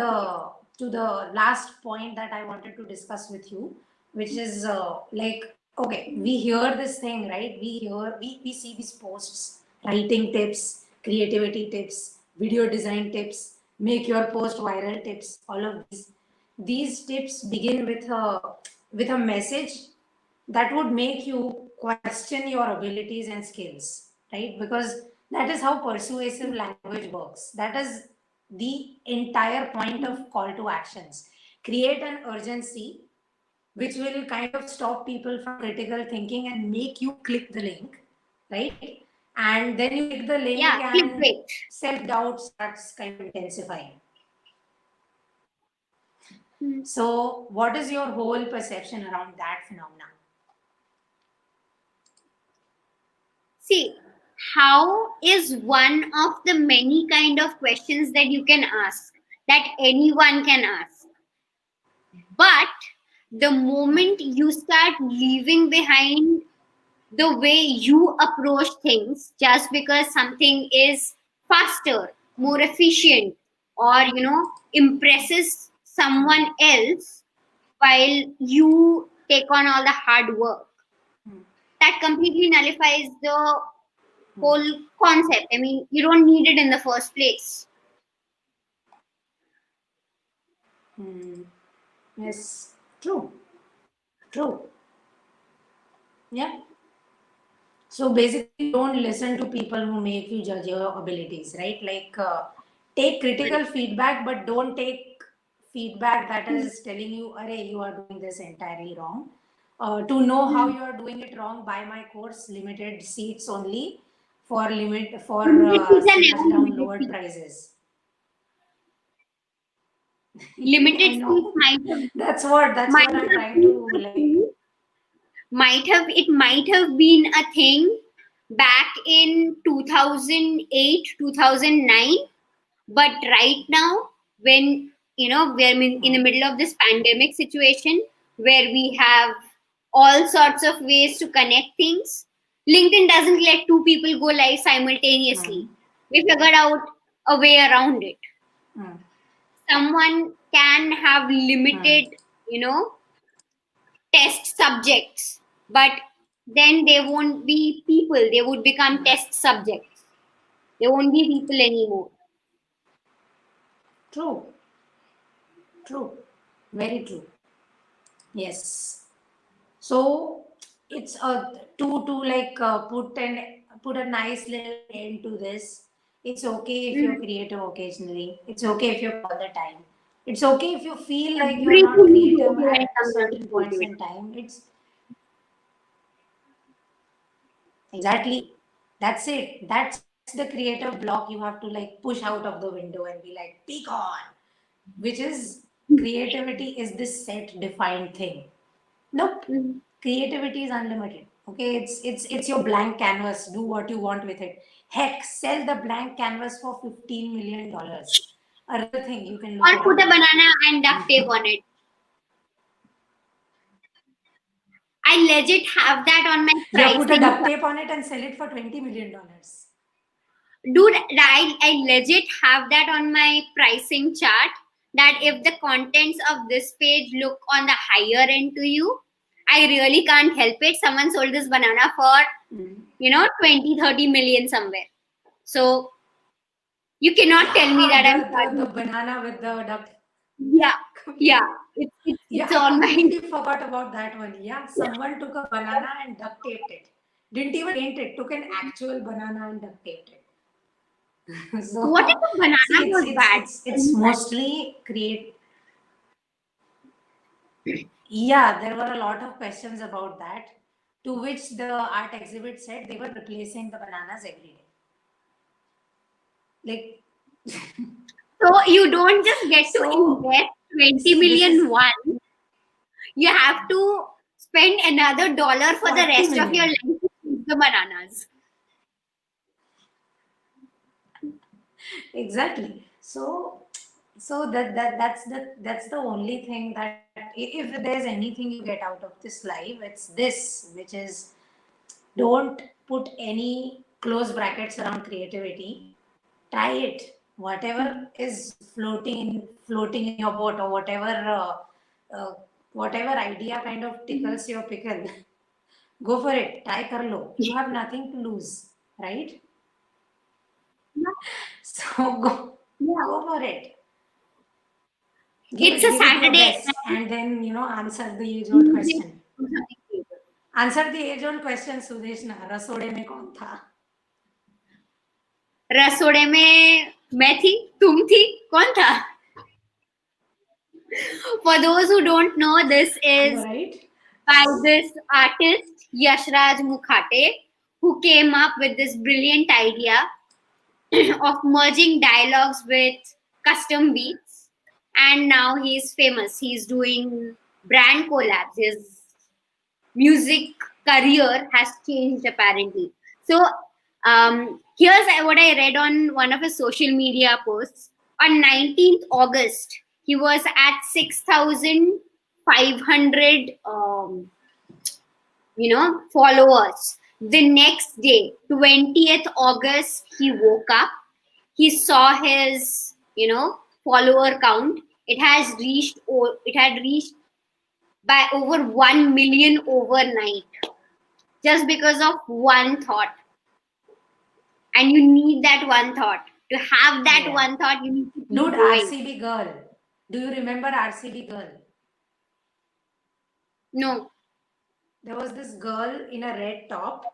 the last point that I wanted to discuss with you, which is like, okay, we hear this thing, right? We see these posts, writing tips, creativity tips, video design tips, make your post viral tips, all of these tips begin with a message that would make you question your abilities and skills, right? Because that is how persuasive language works. That is the entire point of call to actions. Create an urgency which will kind of stop people from critical thinking and make you click the link, right? And then you click the link Yeah, and clickbait. self doubt starts kind of intensifying. Hmm. So, what is your whole perception around that phenomenon? See, how is one of the many kind of questions that you can ask, that anyone can ask. But the moment you start leaving behind the way you approach things just because something is faster, more efficient, or impresses someone else while you take on all the hard work, that completely nullifies the whole concept. I mean, you don't need it in the first place. Hmm. Yes, true, true. Yeah. So basically, don't listen to people who make you judge your abilities, right? Like, take critical feedback, but don't take feedback that is telling you, "Arey, you are doing this entirely wrong." To know how you are doing it wrong, buy my course, limited seats only for Limited seats are smash never down limited lowered seats. prices. Limited I seats know. That's might what I'm have trying been to a like. thing. Might have been a thing back in 2008, 2009. But right now, when we're in the Hmm, middle of this pandemic situation where we have all sorts of ways to connect things, LinkedIn doesn't let two people go live simultaneously. hmm, We figured out a way around it. hmm, Someone can have hmm, limited, you know, test subjects, but then they won't be people, they would become hmm. test subjects. They won't be people anymore. True, true, very true. Yes. So it's to like put a nice little end to this. It's okay if you're Mhm. creative occasionally. It's okay if you're all the time. It's okay if you feel like you're not Everything is creative okay when at someone certain is points creative. in time. It's exactly, that's it. That's the creative block you have to like push out of the window and be like, be gone. Which is creativity is this set defined thing. Nope. Mhm. Creativity is unlimited. Okay, it's your blank canvas. Do what you want with it. Heck, sell the blank canvas for $15 million. A real thing you can look Or it put up. a banana and duct tape on it. I legit have that on my Yeah, put a pricing duct chart. tape on it and sell it for $20 million. Dude, I legit have that on my pricing chart that if the contents of this page look on the higher end to you, I really can't help it. Someone sold this banana for, Mm. 20, 30 million somewhere. So you cannot tell me Yeah, that I'm the charging. banana with the duct. Yeah, yeah. Completely. Yeah, It's I on my. completely forgot about that one. Yeah, someone took a banana and duct taped it. Didn't even paint it. Took an actual banana and duct taped it. What if So the banana see, was bad? Tell it's me that. mostly create. Yeah, there were a lot of questions about that. To which the art exhibit said they were replacing the bananas every day. Like, So you don't just get to so invest 20 see, this million is once. You have to spend another dollar for the 40 rest of your million. life to eat the bananas. Exactly. So that's the only thing that if there's anything you get out of this life, it's this, which is don't put any close brackets around creativity. Try it. Whatever is floating in your boat, or uh, whatever idea kind of tickles your pickle, go for it. Try kar lo. You have nothing to lose, right? So Yeah. go for it. It's a Give it your Saturday best, and then answer the age old and do question. something creative. Answer the age old question, Sudesh na रसोड़े में कौन था? रसोड़े में मैं थी, तुम थी, कौन था? For those who don't know, this I know, is right? by this artist Yashraj Mukhate, who came up with this brilliant idea of merging dialogues with custom beats, and now he's famous. He's doing brand collabs. His music career has changed apparently. So here's what I read on one of his social media posts. On 19th August, he was at 6,500 followers. The next day, 20th August, he woke up. He saw his follower count. It had reached by over 1 million overnight, just because of one thought. And you need that one thought. To have that Yeah. one thought, you need to keep Dude, going. RCB girl. Do you remember RCB girl? No. There was this girl in a red top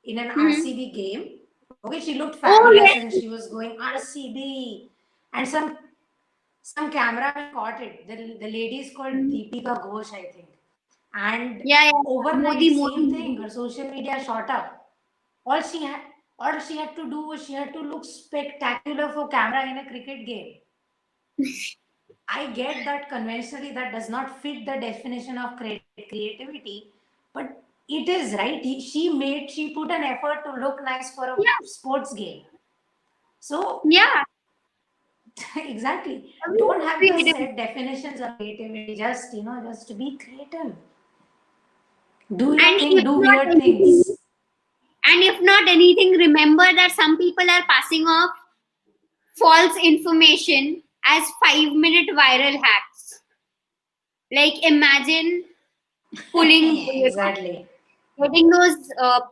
in an Hmm. RCB game. Okay, she looked Oh, fabulous and yes. she was going RCB. And some cameraman caught it. The lady is called Mhm. Deepika Ghosh, I think. And Yeah, yeah, yeah. overnight, Modi, same thing. Modi. Her social media shot up. All she had, all she had to do was she had to look spectacular for camera in a cricket game. I get that conventionally that does not fit the definition of creativity, but it is right. She put an effort to look nice for a Yeah, sports game. So yeah. exactly, Everything don't is have this creative. set definitions of creativity. Just to be creative. Do your And thing. if Do not weird anything, things. remember that some people are passing off false information as 5-minute viral hacks. Like imagine pulling, Exactly. getting those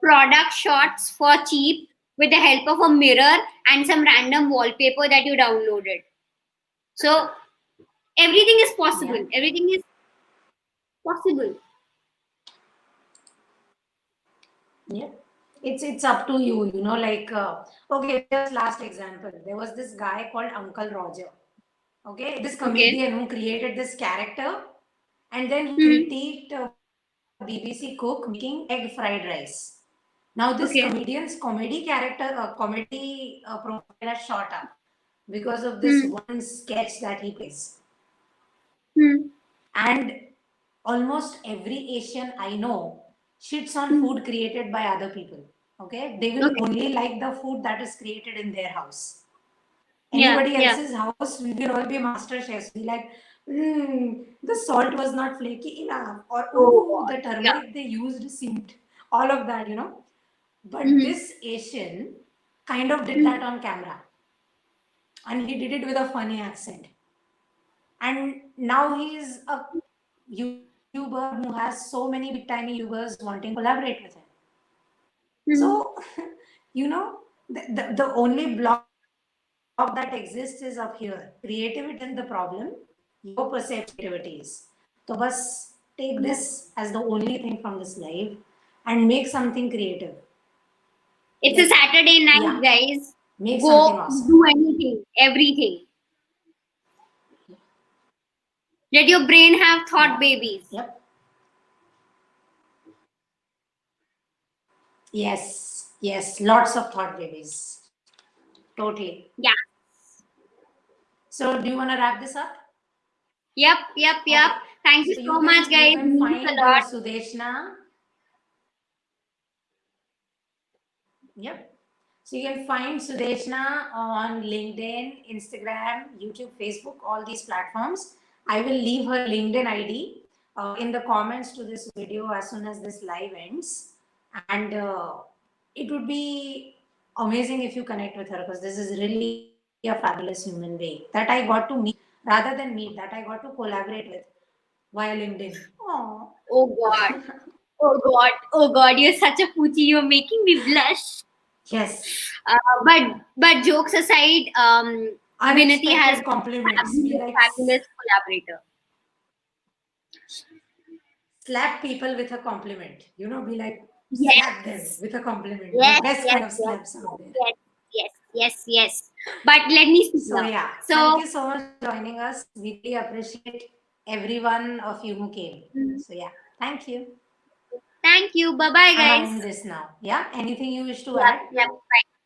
product shots for cheap with the help of a mirror and some random wallpaper that you downloaded. So everything is Yeah. possible. Everything is possible. Yeah. It's up to you, like okay, just last example. There was this guy called Uncle Roger. Okay, this Okay. comedian who created this character, and then he Hmm. critiqued a BBC cook making egg fried rice. Now this Okay. comedian's comedy character, profile has shot up because of this Hmm. one sketch that he plays. Hmm. And almost every Asian I know shits on Hmm. food created by other people. Okay, they will Okay. only like the food that is created in their house. Yeah. Anybody Yeah. else's house, we will all be master chefs. Be like, the salt was not flaky enough, or Oh ooh, God. the Yeah. turmeric they used seemed, all of that. But Hmm. this Asian kind of did Hmm. that on camera, and he did it with a funny accent. And now he's a YouTuber who has so many big tiny YouTubers wanting to collaborate with him. Hmm. So, the only block that exists is up here. Creativity isn't the problem, your perception of creativity is. So, bus take Yeah. this as the only thing from this life and make something creative. It's a Like, Saturday yeah, night, guys. make something Go awesome. do anything, everything. Let your brain have Yeah, thought babies. yep. Yes, lots of thought babies. Totally. Yeah. So, do you want to wrap this up? Yep. Yep. Yep. Okay. Thank So you so you much, can you guys. can Means a find lot. Sudeshna. Yep. So you can find Sudeshna on LinkedIn, Instagram, YouTube, Facebook, all these platforms. I will leave her LinkedIn ID in the comments to this video as soon as this live ends. And it would be amazing if you connect with her, because this is really a fabulous human being that I got to meet rather than meet, that I got to collaborate with via LinkedIn. Oh, Oh God. Oh God. Oh God. You're such a poochie. You're making me blush. yes. But jokes aside, Vinati has Unexpected been a compliments. Be fabulous, like, fabulous collaborator. slap people with a compliment. Be like, slap them Yes. with a compliment. The Yes. best Yes. kind of Yes. slaps out there. Yes. Yes. Yes. Yes. But let me speak So, now. yeah, thank So you so much for joining us. We really appreciate every one of you who came. mm, So, yeah, thank you. thank you. Bye bye, I'm going guys. to end this now. Yeah, anything you wish to Yep. add? Yep. Bye.